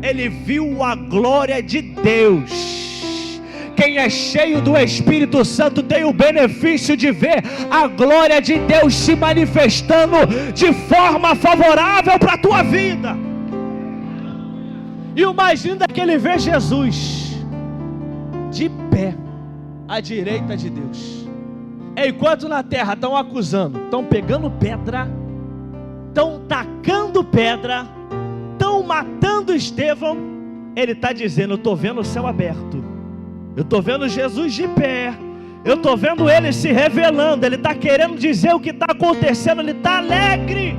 Ele viu a glória de Deus. Quem é cheio do Espírito Santo tem o benefício de ver a glória de Deus se manifestando de forma favorável para a tua vida. E o mais lindo é que ele vê Jesus de pé à direita de Deus. Enquanto na terra estão acusando, estão pegando pedra, estão tacando pedra, estão matando Estevão, ele está dizendo: eu estou vendo o céu aberto, eu estou vendo Jesus de pé, eu estou vendo ele se revelando. Ele está querendo dizer o que está acontecendo, ele está alegre.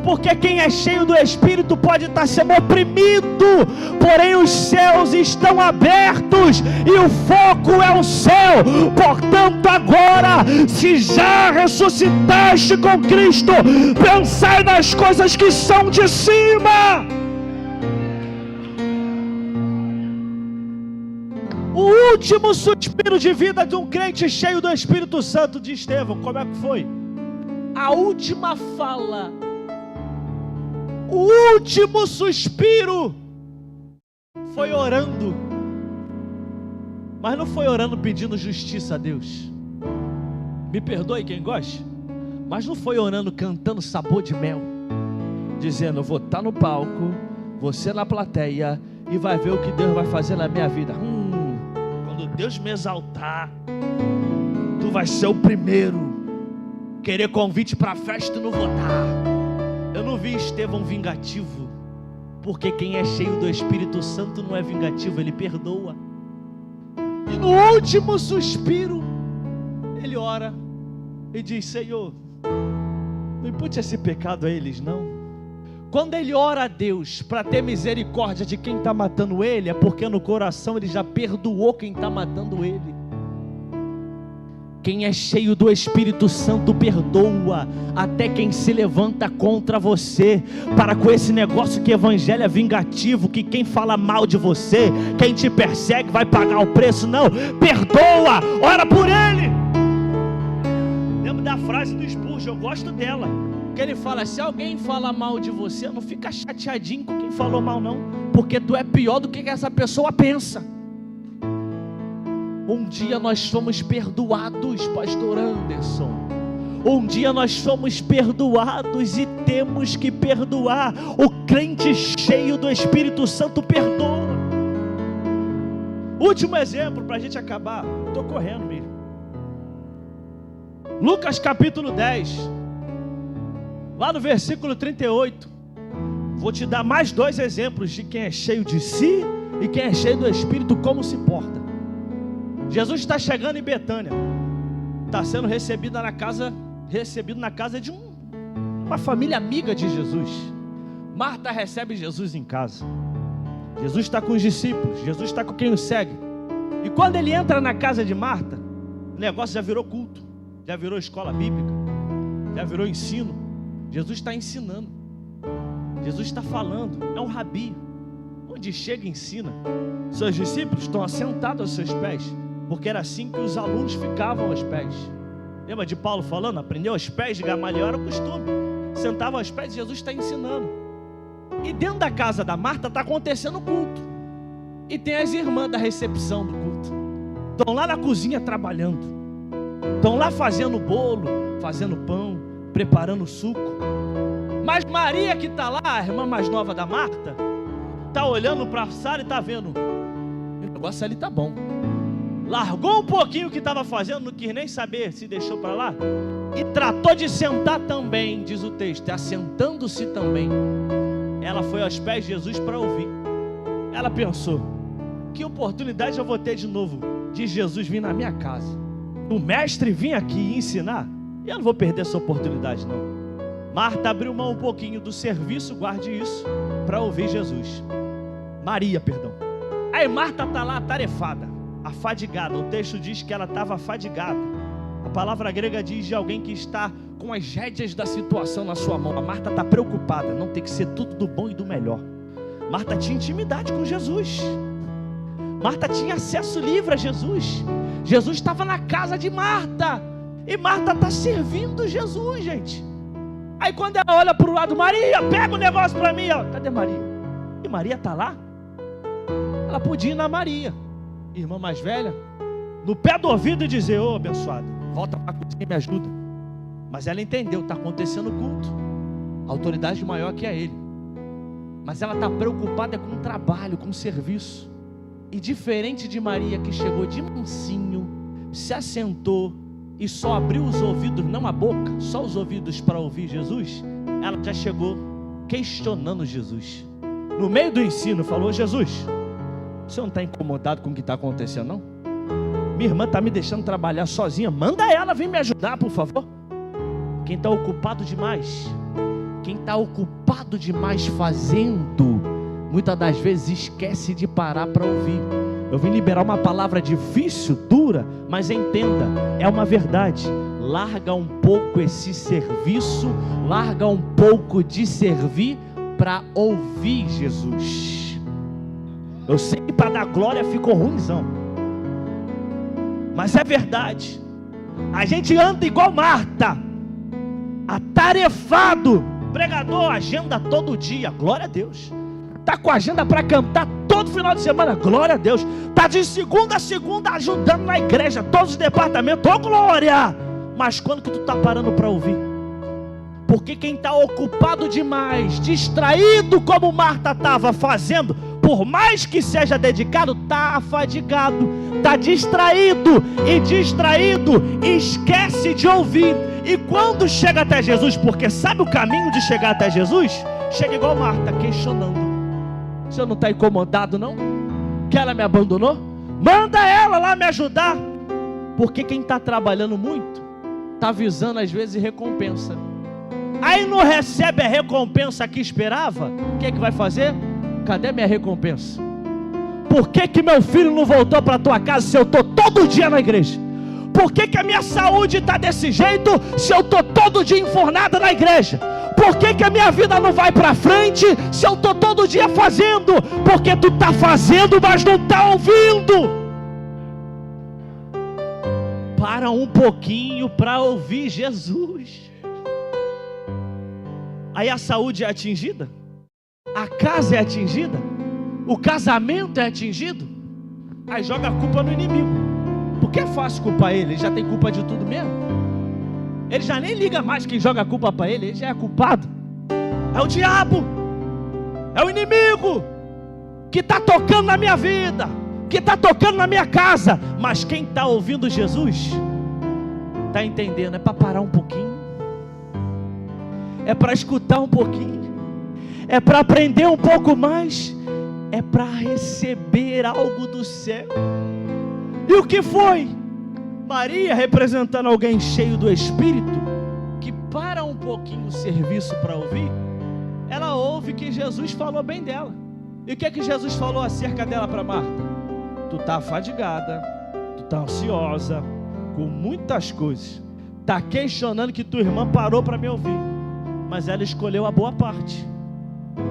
Porque quem é cheio do Espírito pode estar sendo oprimido, porém os céus estão abertos e o foco é o céu. Portanto, agora, se já ressuscitaste com Cristo, pensai nas coisas que são de cima. O último suspiro de vida de um crente cheio do Espírito Santo de Estevão, como é que foi? A última fala, o último suspiro foi orando, mas não foi orando pedindo justiça a Deus. Me perdoe quem gosta, mas não foi orando cantando sabor de mel, dizendo: eu vou estar no palco, você na plateia, e vai ver o que Deus vai fazer na minha vida. Quando Deus me exaltar, tu vai ser o primeiro. Querer convite para a festa, não vou dar. Eu não vi Estevão vingativo, porque quem é cheio do Espírito Santo não é vingativo, ele perdoa. E no último suspiro, ele ora e diz: Senhor, não impute esse pecado a eles não. Quando ele ora a Deus para ter misericórdia de quem está matando ele, é porque no coração ele já perdoou quem está matando ele. Quem é cheio do Espírito Santo perdoa até quem se levanta contra você. Para com esse negócio que evangelho é vingativo, que quem fala mal de você, quem te persegue vai pagar o preço. Não, perdoa, ora por ele. Lembro da frase do Spurgeon, eu gosto dela, que ele fala: se alguém fala mal de você, não fica chateadinho com quem falou mal não, porque tu é pior do que essa pessoa pensa. Um dia nós fomos perdoados, pastor Anderson. Um dia nós fomos perdoados e temos que perdoar. O crente cheio do Espírito Santo perdoa. Último exemplo para a gente acabar. Estou correndo mesmo. Lucas capítulo 10, lá no versículo 38. Vou te dar mais 2 exemplos de quem é cheio de si e quem é cheio do Espírito, como se porta. Jesus está chegando em Betânia, está sendo recebido na casa de uma família amiga de Jesus. Marta recebe Jesus em casa. Jesus está com os discípulos, Jesus está com quem o segue. E quando ele entra na casa de Marta, o negócio já virou culto, já virou escola bíblica, já virou ensino. Jesus está ensinando, Jesus está falando, é um rabi. Onde chega e ensina. Seus discípulos estão assentados aos seus pés, porque era assim que os alunos ficavam aos pés. Lembra de Paulo falando? Aprendeu aos pés de Gamaliel, era o costume. Sentava aos pés e Jesus está ensinando. E dentro da casa da Marta está acontecendo o culto. E tem as irmãs da recepção do culto. Estão lá na cozinha trabalhando. Estão lá fazendo bolo, fazendo pão, preparando suco. Mas Maria, que está lá, a irmã mais nova da Marta, está olhando para a sala e está vendo: o negócio ali está bom. Largou um pouquinho o que estava fazendo, não quis nem saber se deixou para lá, e tratou de sentar também, diz o texto, assentando-se também. Ela foi aos pés de Jesus para ouvir. Ela pensou: que oportunidade eu vou ter de novo de Jesus vir na minha casa? o mestre vinha aqui ensinar, e eu não vou perder essa oportunidade não. Marta abriu mão um pouquinho do serviço, guarde isso, para ouvir Jesus. Maria, perdão. Aí Marta está lá atarefada, afadigada. O texto diz que ela estava afadigada. A palavra grega diz de alguém que está com as rédeas da situação na sua mão. A Marta está preocupada, não tem que ser tudo do bom e do melhor. Marta tinha intimidade com Jesus. Marta tinha acesso livre a Jesus. Jesus estava na casa de Marta. E Marta está servindo Jesus, gente. Aí quando ela olha para o lado, Maria, pega o negócio para mim. Ela, cadê Maria? E Maria está lá? Ela podia ir na Maria, irmã mais velha, no pé do ouvido e dizer, ô abençoada, volta para a cozinha e me ajuda. Mas ela entendeu, está acontecendo o culto. A autoridade maior que é ele. Mas ela está preocupada com o trabalho, com o serviço. E diferente de Maria, que chegou de mansinho, se assentou e só abriu os ouvidos, não a boca, só os ouvidos para ouvir Jesus, ela já chegou questionando Jesus. No meio do ensino falou, Jesus, você não está incomodado com o que está acontecendo não? Minha irmã está me deixando trabalhar sozinha, manda ela vir me ajudar por favor. Quem está ocupado demais, quem está ocupado demais fazendo, muitas das vezes esquece de parar para ouvir. Eu vim liberar uma palavra difícil, dura, mas entenda, é uma verdade. Larga um pouco esse serviço, larga um pouco de servir para ouvir Jesus. Eu sei que para dar glória ficou ruimzão, mas é verdade. A gente anda igual Marta, atarefado, pregador, agenda todo dia, glória a Deus. Está com agenda para cantar todo final de semana, glória a Deus. Está de segunda a segunda ajudando na igreja, todos os departamentos, glória. Mas quando que tu está parando para ouvir? Porque quem está ocupado demais, distraído como Marta estava fazendo, por mais que seja dedicado, está afadigado, está distraído, e distraído esquece de ouvir. E quando chega até Jesus, porque sabe o caminho de chegar até Jesus? Chega igual Marta, questionando. O senhor não está incomodado não? Que ela me abandonou? Manda ela lá me ajudar. Porque quem está trabalhando muito, está visando às vezes recompensa. Aí não recebe a recompensa que esperava. O que é que vai fazer? Cadê minha recompensa? Por que que meu filho não voltou para a tua casa se eu estou todo dia na igreja? Por que que a minha saúde está desse jeito se eu estou todo dia enfornada na igreja? Por que que a minha vida não vai para frente se eu estou todo dia fazendo? Porque tu está fazendo, mas não está ouvindo. Para um pouquinho para ouvir Jesus. Aí a saúde é atingida, a casa é atingida, o casamento é atingido. Aí joga a culpa no inimigo. Porque é fácil culpar ele já tem culpa de tudo mesmo. Ele já nem liga mais quem joga a culpa para ele já é culpado. É o diabo, é o inimigo que está tocando na minha vida, que está tocando na minha casa. Mas quem está ouvindo Jesus está entendendo, é para parar um pouquinho, é para escutar um pouquinho, é para aprender um pouco mais, é para receber algo do céu. E o que foi? Maria, representando alguém cheio do Espírito, que para um pouquinho o serviço para ouvir, ela ouve que Jesus falou bem dela. E o que é que Jesus falou acerca dela para Marta? Tu está afadigada, tu está ansiosa, com muitas coisas, está questionando que tua irmã parou para me ouvir, mas ela escolheu a boa parte,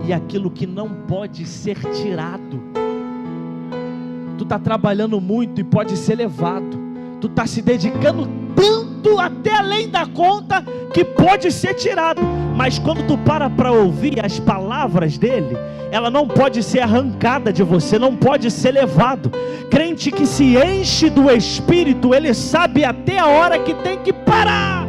e aquilo que não pode ser tirado. Tu está trabalhando muito e pode ser levado. Tu está se dedicando tanto até além da conta que pode ser tirado. Mas quando tu para ouvir as palavras dele, ela não pode ser arrancada de você, não pode ser levado. Crente que se enche do Espírito, ele sabe até a hora que tem que parar.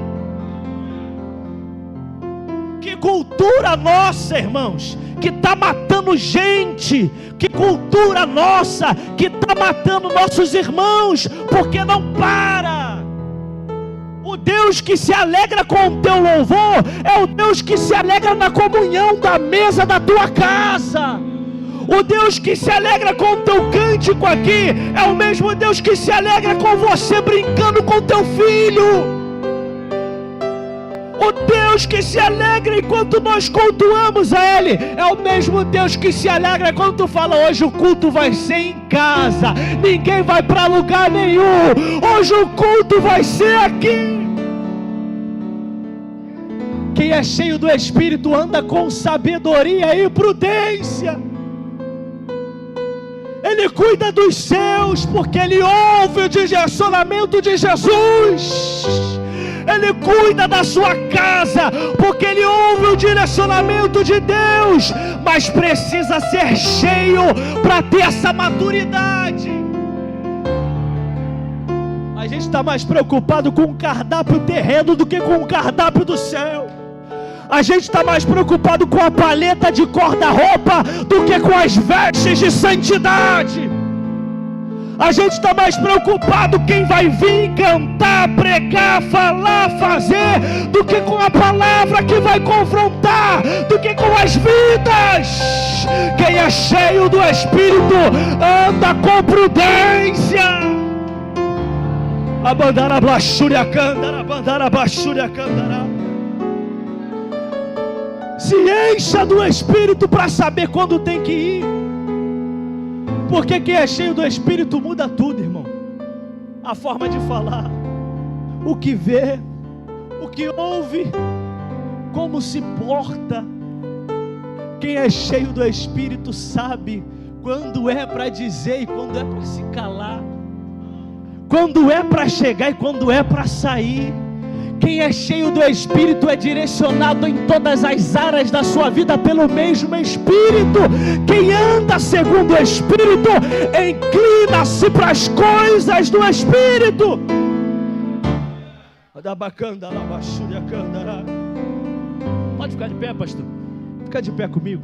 Que cultura nossa, irmãos, que está matando gente. Que cultura nossa, que está matando nossos irmãos, porque não para. O Deus que se alegra com o teu louvor, é o Deus que se alegra na comunhão da mesa da tua casa. O Deus que se alegra com o teu cântico aqui é o mesmo Deus que se alegra com você brincando com teu filho. O Deus que se alegra enquanto nós cultuamos a Ele é o mesmo Deus que se alegra quando tu fala: hoje o culto vai ser em casa, ninguém vai para lugar nenhum, hoje o culto vai ser aqui. Quem é cheio do Espírito anda com sabedoria e prudência. Ele cuida dos seus, porque ele ouve o direcionamento de Jesus. Ele cuida da sua casa, porque ele ouve o direcionamento de Deus, mas precisa ser cheio para ter essa maturidade. A gente está mais preocupado com o cardápio terreno do que com o cardápio do céu. A gente está mais preocupado com a paleta de guarda-roupa do que com as vestes de santidade. A gente está mais preocupado quem vai vir cantar, pregar, falar, fazer, do que com a palavra que vai confrontar, do que com as vidas. Quem é cheio do Espírito anda com prudência. Abandara blaxúria candara, abandara blaxúria candara. Se encha do Espírito para saber quando tem que ir. Porque quem é cheio do Espírito muda tudo, irmão. A forma de falar, o que vê, o que ouve, como se porta. Quem é cheio do Espírito sabe quando é para dizer e quando é para se calar, quando é para chegar e quando é para sair. Quem é cheio do Espírito é direcionado em todas as áreas da sua vida pelo mesmo Espírito. Quem anda segundo o Espírito inclina-se para as coisas do Espírito. Pode ficar de pé, pastor. Fica de pé comigo.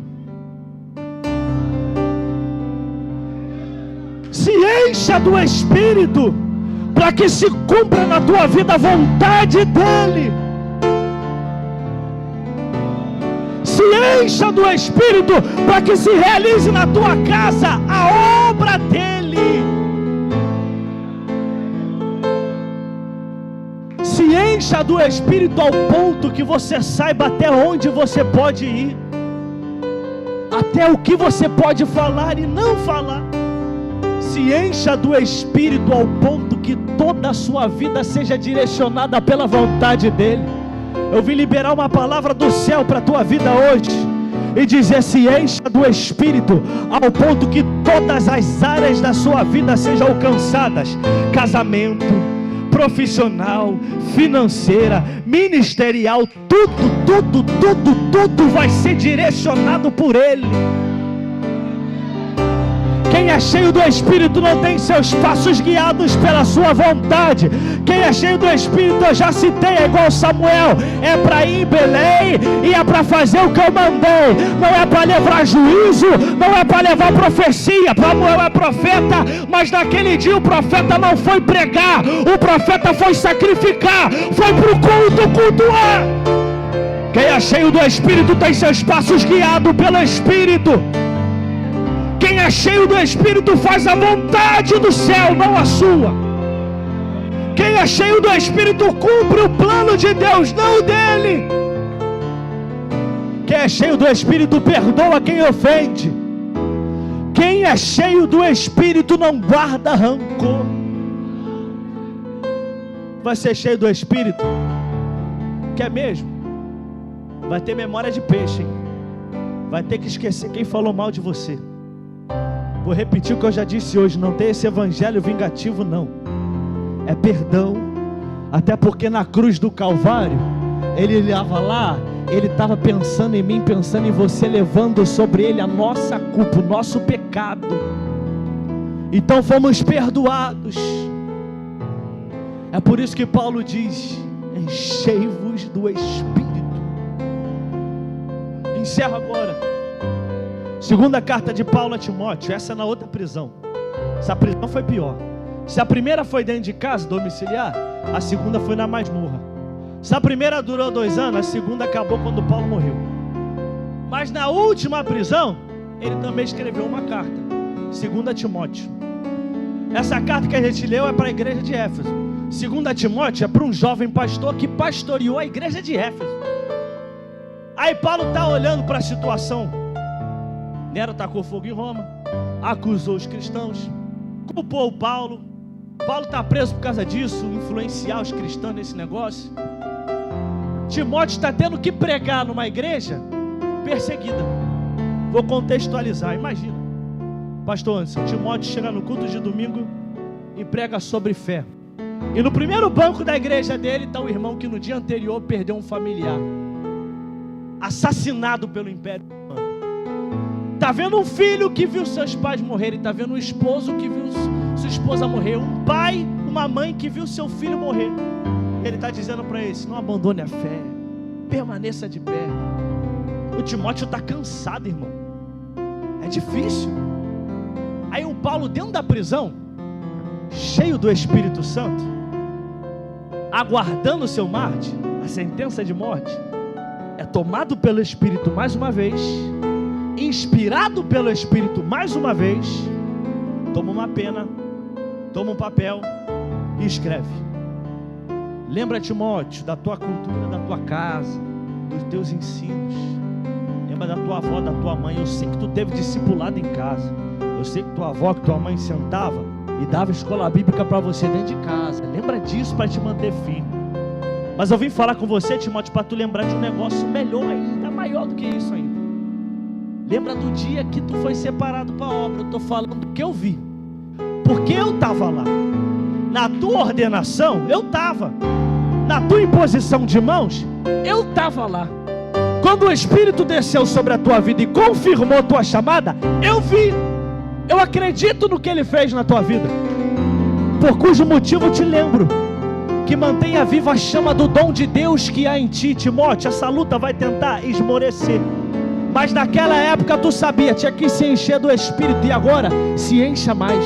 Se encha do Espírito para que se cumpra na tua vida a vontade dEle. Se encha do Espírito para que se realize na tua casa a obra dEle. Se encha do Espírito ao ponto que você saiba até onde você pode ir, até o que você pode falar e não falar. Se encha do Espírito ao ponto que toda a sua vida seja direcionada pela vontade dEle. Eu vim liberar uma palavra do céu para a tua vida hoje e dizer: se encha do Espírito ao ponto que todas as áreas da sua vida sejam alcançadas. Casamento, profissional, financeira, ministerial, tudo vai ser direcionado por Ele. Quem é cheio do Espírito não tem seus passos guiados pela sua vontade. Quem é cheio do Espírito, eu já citei, é igual Samuel, é para ir em Belém e é para fazer o que eu mandei. Não é para levar juízo, não é para levar profecia. Samuel é profeta, mas naquele dia o profeta não foi pregar, o profeta foi sacrificar, foi para o culto cultuar. Quem é cheio do Espírito tem seus passos guiados pelo Espírito. Quem é cheio do Espírito faz a vontade do céu, não a sua. Quem é cheio do Espírito cumpre o plano de Deus, não o dele. Quem é cheio do Espírito perdoa quem ofende. Quem é cheio do Espírito não guarda rancor. Vai ser cheio do Espírito? Quer mesmo? Vai ter memória de peixe, hein? Vai ter que esquecer quem falou mal de você. Vou repetir o que eu já disse hoje: não tem esse evangelho vingativo, não. É perdão. Até porque na cruz do Calvário, Ele estava lá, Ele estava pensando em mim, pensando em você, levando sobre Ele a nossa culpa, o nosso pecado. Então fomos perdoados. É por isso que Paulo diz: enchei-vos do Espírito. Encerro agora. Segunda carta de Paulo a Timóteo, essa na outra prisão. Essa prisão foi pior. Se a primeira foi dentro de casa, domiciliar, a segunda foi na masmorra. Se a primeira durou 2 anos, a segunda acabou quando Paulo morreu. Mas na última prisão, ele também escreveu uma carta, 2 Timóteo. Essa carta que a gente leu é para a igreja de Éfeso. 2 Timóteo é para um jovem pastor que pastoreou a igreja de Éfeso. Aí Paulo está olhando para a situação. Nero tacou fogo em Roma, acusou os cristãos, culpou o Paulo. Paulo está preso por causa disso, influenciar os cristãos nesse negócio. Timóteo está tendo que pregar numa igreja perseguida. Vou contextualizar, imagina. Pastor Anderson, Timóteo chega no culto de domingo e prega sobre fé. E no primeiro banco da igreja dele está o irmão que no dia anterior perdeu um familiar, assassinado pelo Império Romano. Está vendo um filho que viu seus pais morrerem, está vendo um esposo que viu sua esposa morrer, um pai, uma mãe que viu seu filho morrer. Ele está dizendo para eles: não abandone a fé, permaneça de pé. O Timóteo está cansado, irmão, é difícil. Aí o Paulo, dentro da prisão, cheio do Espírito Santo, aguardando o seu Marte, a sentença de morte, é tomado pelo Espírito mais uma vez, inspirado pelo Espírito mais uma vez, toma uma pena, toma um papel e escreve: lembra, Timóteo, da tua cultura, da tua casa, dos teus ensinos. Lembra da tua avó, da tua mãe. Eu sei que tu teve discipulado em casa. Eu sei que tua avó, que tua mãe sentava e dava escola bíblica para você dentro de casa. Lembra disso para te manter firme. Mas eu vim falar com você, Timóteo, para tu lembrar de um negócio melhor ainda, maior do que isso ainda. Lembra do dia que tu foi separado para a obra. Eu estou falando do que eu vi, porque eu estava lá. Na tua ordenação, eu estava. Na tua imposição de mãos, eu estava lá. Quando o Espírito desceu sobre a tua vida e confirmou a tua chamada, eu vi. Eu acredito no que Ele fez na tua vida, por cujo motivo eu te lembro que mantenha viva a chama do dom de Deus que há em ti. Timóteo, essa luta vai tentar esmorecer, mas naquela época tu sabia, tinha que se encher do Espírito, e agora se encha mais.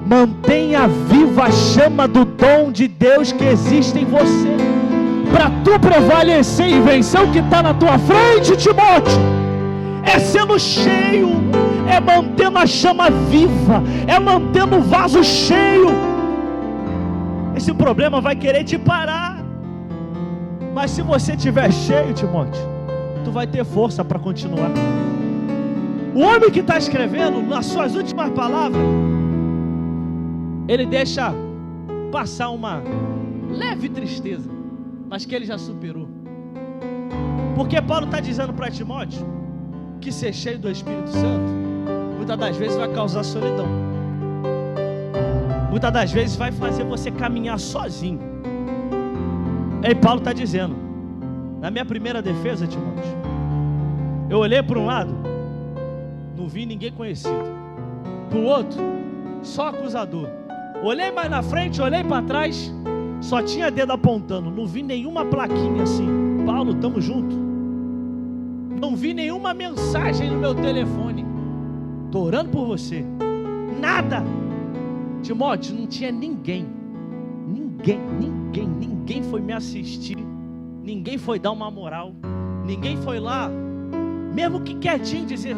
Mantenha viva a chama do dom de Deus que existe em você, para tu prevalecer e vencer o que está na tua frente, Timóteo. É sendo cheio, é mantendo a chama viva, é mantendo o vaso cheio. Esse problema vai querer te parar, mas se você estiver cheio, Timóteo, tu vai ter força para continuar. O homem que está escrevendo, nas suas últimas palavras, ele deixa passar uma leve tristeza, mas que ele já superou. Porque Paulo está dizendo para Timóteo que ser cheio do Espírito Santo, muitas das vezes vai causar solidão. Muitas das vezes vai fazer você caminhar sozinho. Aí Paulo está dizendo: na minha primeira defesa, Timóteo, eu olhei para um lado, não vi ninguém conhecido. Para o outro, só acusador. Olhei mais na frente, olhei para trás, só tinha dedo apontando. Não vi nenhuma plaquinha assim: Paulo, tamo junto. Não vi nenhuma mensagem no meu telefone: tô orando por você. Nada. Timóteo, não tinha ninguém. Ninguém foi me assistir. Ninguém foi dar uma moral. Ninguém foi lá, mesmo que quietinho, dizer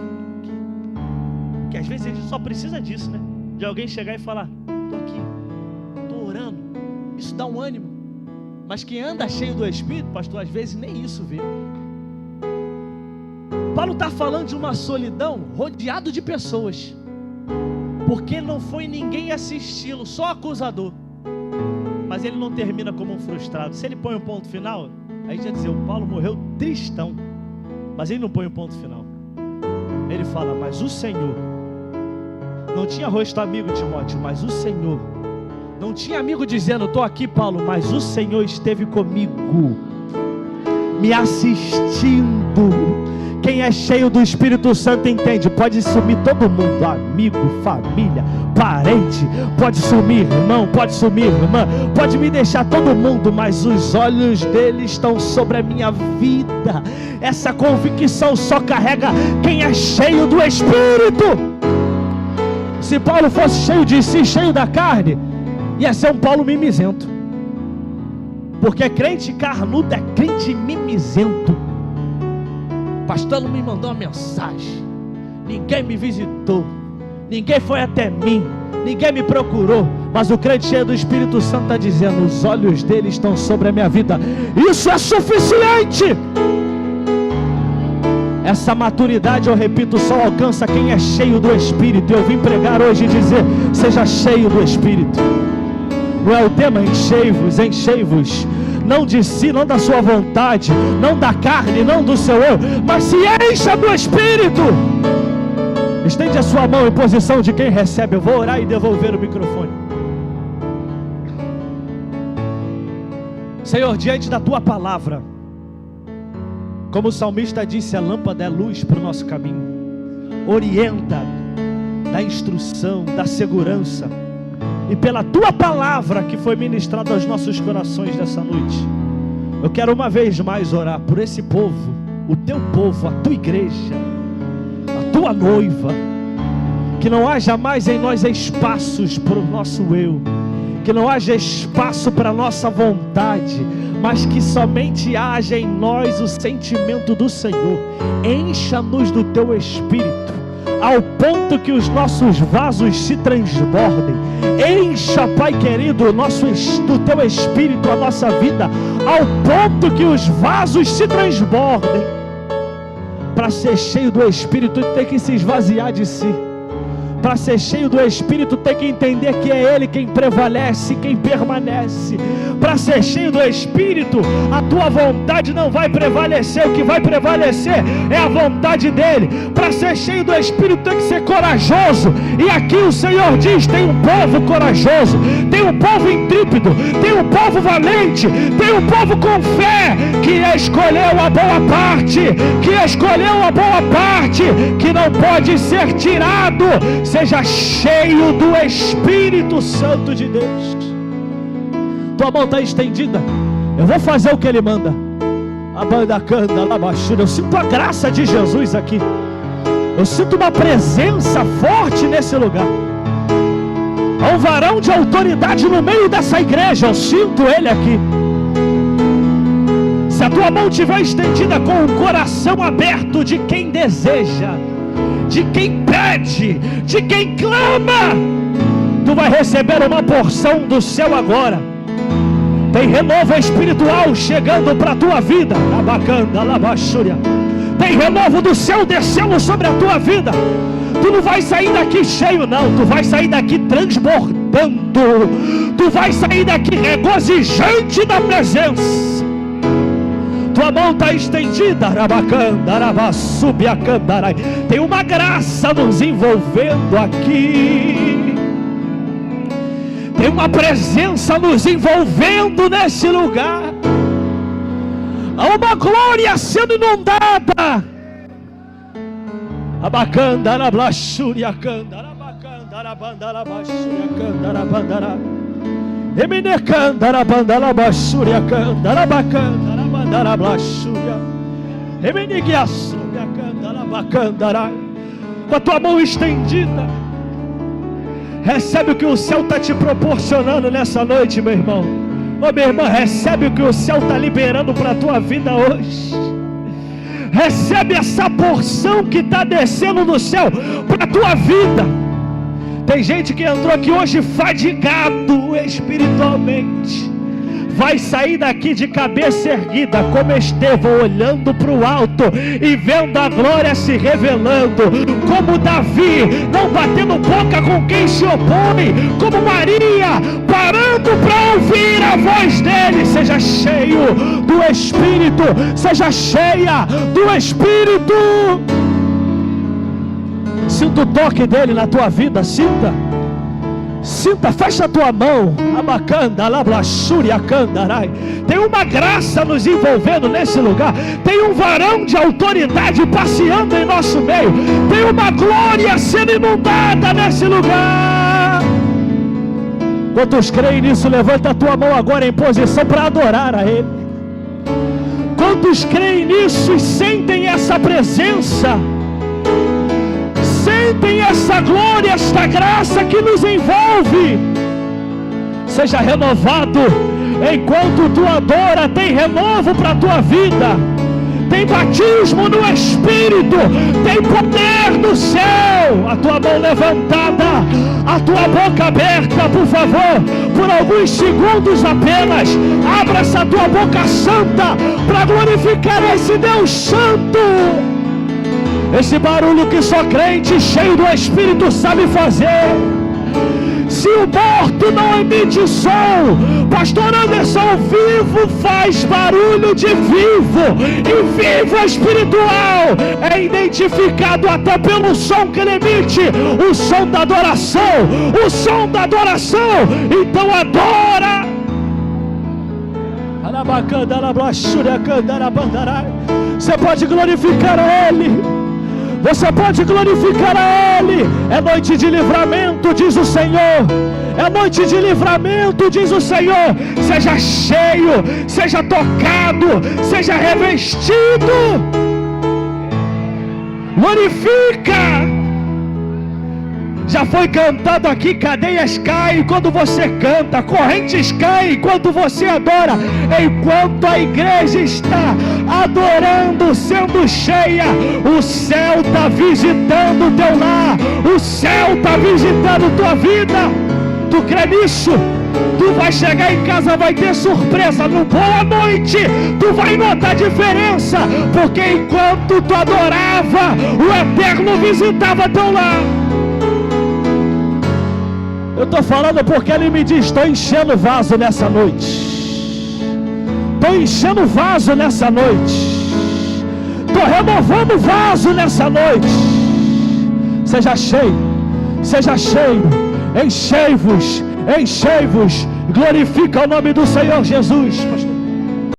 que às vezes a gente só precisa disso, né? De alguém chegar e falar: tô aqui, tô orando. Isso dá um ânimo. Mas quem anda cheio do Espírito, pastor, às vezes nem isso vê. Paulo está falando de uma solidão, rodeado de pessoas, porque não foi ninguém assisti-lo, só acusador. Mas ele não termina como um frustrado. Se ele põe um ponto final, a gente vai dizer: o Paulo morreu tristão. Mas ele não põe um ponto final. Ele fala: mas o Senhor, não tinha rosto amigo, Timóteo, mas o Senhor, não tinha amigo dizendo: estou aqui, Paulo, mas o Senhor esteve comigo, me assistindo. Quem é cheio do Espírito Santo entende. Pode sumir todo mundo, amigo, família, parente, pode sumir irmão, pode sumir irmã, pode me deixar todo mundo, mas os olhos dele estão sobre a minha vida. Essa convicção só carrega quem é cheio do Espírito. Se Paulo fosse cheio de si, cheio da carne, ia ser um Paulo mimizento, porque crente carnudo é crente mimizento. Pastor não me mandou uma mensagem, ninguém me visitou, ninguém foi até mim, ninguém me procurou, mas o crente cheio do Espírito Santo está dizendo: os olhos dele estão sobre a minha vida. Isso é suficiente. Essa maturidade, eu repito, só alcança quem é cheio do Espírito. Eu vim pregar hoje e dizer: seja cheio do Espírito. Não é o tema? Enchei-vos, enchei-vos. Não de si, não da sua vontade, não da carne, não do seu eu, mas se encha do Espírito. Estende a sua mão em posição de quem recebe. Eu vou orar e devolver o microfone. Senhor, diante da tua palavra, como o salmista disse, a lâmpada é luz para o nosso caminho. Orienta, dá instrução, dá segurança. E pela tua palavra que foi ministrada aos nossos corações nessa noite, eu quero uma vez mais orar por esse povo, o teu povo, a tua igreja, a tua noiva. Que não haja mais em nós espaços para o nosso eu, que não haja espaço para a nossa vontade, mas que somente haja em nós o sentimento do Senhor. Encha-nos do teu Espírito, ao ponto que os nossos vasos se transbordem. Encha, Pai querido, do teu Espírito a nossa vida, ao ponto que os vasos se transbordem. Para ser cheio do Espírito tem que se esvaziar de si. Para ser cheio do Espírito tem que entender que é Ele quem prevalece, quem permanece. Para ser cheio do Espírito, a tua vontade não vai prevalecer, o que vai prevalecer é a vontade dEle. Para ser cheio do Espírito tem que ser corajoso, e aqui o Senhor diz: tem um povo corajoso, tem um povo intrépido, tem um povo valente, tem um povo com fé, que escolheu a boa parte, que não pode ser tirado. Seja cheio do Espírito Santo de Deus. Tua mão está estendida, eu vou fazer o que Ele manda. A banda canta lá baixo. Eu sinto a graça de Jesus aqui. Eu sinto uma presença forte nesse lugar. Há um varão de autoridade no meio dessa igreja. Eu sinto ele aqui. Se a tua mão estiver estendida com o coração aberto de quem deseja, de quem pede, de quem clama, tu vai receber uma porção do céu agora. Tem renovo espiritual chegando para a tua vida. Tem renovo do céu descendo sobre a tua vida. Tu não vai sair daqui cheio, não. Tu vai sair daqui transbordando. Tu vai sair daqui regozijante da presença. Tua mão está estendida. Tem uma graça nos envolvendo aqui. Tem uma presença nos envolvendo nesse lugar. Há uma glória sendo inundada. Abacandara blaxúria candara bacandara bandara baixúria candara bandara. Emine candara bandara baixúria candara bacandara bandara blaxúria. Emine guiaçúria candara bacandara. Com a tua mão estendida, recebe o que o céu está te proporcionando nessa noite, meu irmão. Ô minha irmã, recebe o que o céu está liberando para a tua vida hoje. Recebe essa porção que está descendo do céu para a tua vida. Tem gente que entrou aqui hoje fadigado espiritualmente. Vai sair daqui de cabeça erguida, como Estevão, olhando para o alto e vendo a glória se revelando, como Davi, não batendo boca com quem se opõe, como Maria, parando para ouvir a voz dele. Seja cheio do Espírito, seja cheia do Espírito. Sinta o toque dele na tua vida, sinta. Sinta, fecha a tua mão. Tem uma graça nos envolvendo nesse lugar. Tem um varão de autoridade passeando em nosso meio. Tem uma glória sendo inundada nesse lugar. Quantos creem nisso? Levanta a tua mão agora em posição para adorar a Ele. Quantos creem nisso e sentem essa presença? Sentem essa glória, esta graça que nos envolve. Seja renovado enquanto tu adora. Tem renovo para a tua vida. tem batismo no Espírito, tem poder do céu. A tua mão levantada, a tua boca aberta, por favor, por alguns segundos apenas. Abra essa tua boca santa para glorificar esse Deus Santo. Esse barulho que só crente cheio do Espírito sabe fazer. Se o morto não emite som, pastor Anderson, ao vivo faz barulho de vivo. E vivo espiritual é identificado até pelo som que ele emite. O som da adoração, o som da adoração. Então adora. Você pode glorificar a Ele. Você pode glorificar a Ele. É noite de livramento, diz o Senhor. É noite de livramento, diz o Senhor. Seja cheio, seja tocado, seja revestido. Glorifica. Já foi cantado aqui, cadeias caem quando você canta, correntes caem quando você adora. Enquanto a igreja está adorando, sendo cheia, o céu está visitando o teu lar, o céu está visitando tua vida. Tu crê nisso? Tu vai chegar em casa, vai ter surpresa. No boa noite, tu vai notar a diferença, porque enquanto tu adorava, o Eterno visitava teu lar. Eu estou falando porque Ele me diz: estou enchendo o vaso nessa noite. Estou enchendo o vaso nessa noite. Estou renovando o vaso nessa noite. Seja cheio, seja cheio. Enchei-vos, enchei-vos. Glorifica o nome do Senhor Jesus, pastor.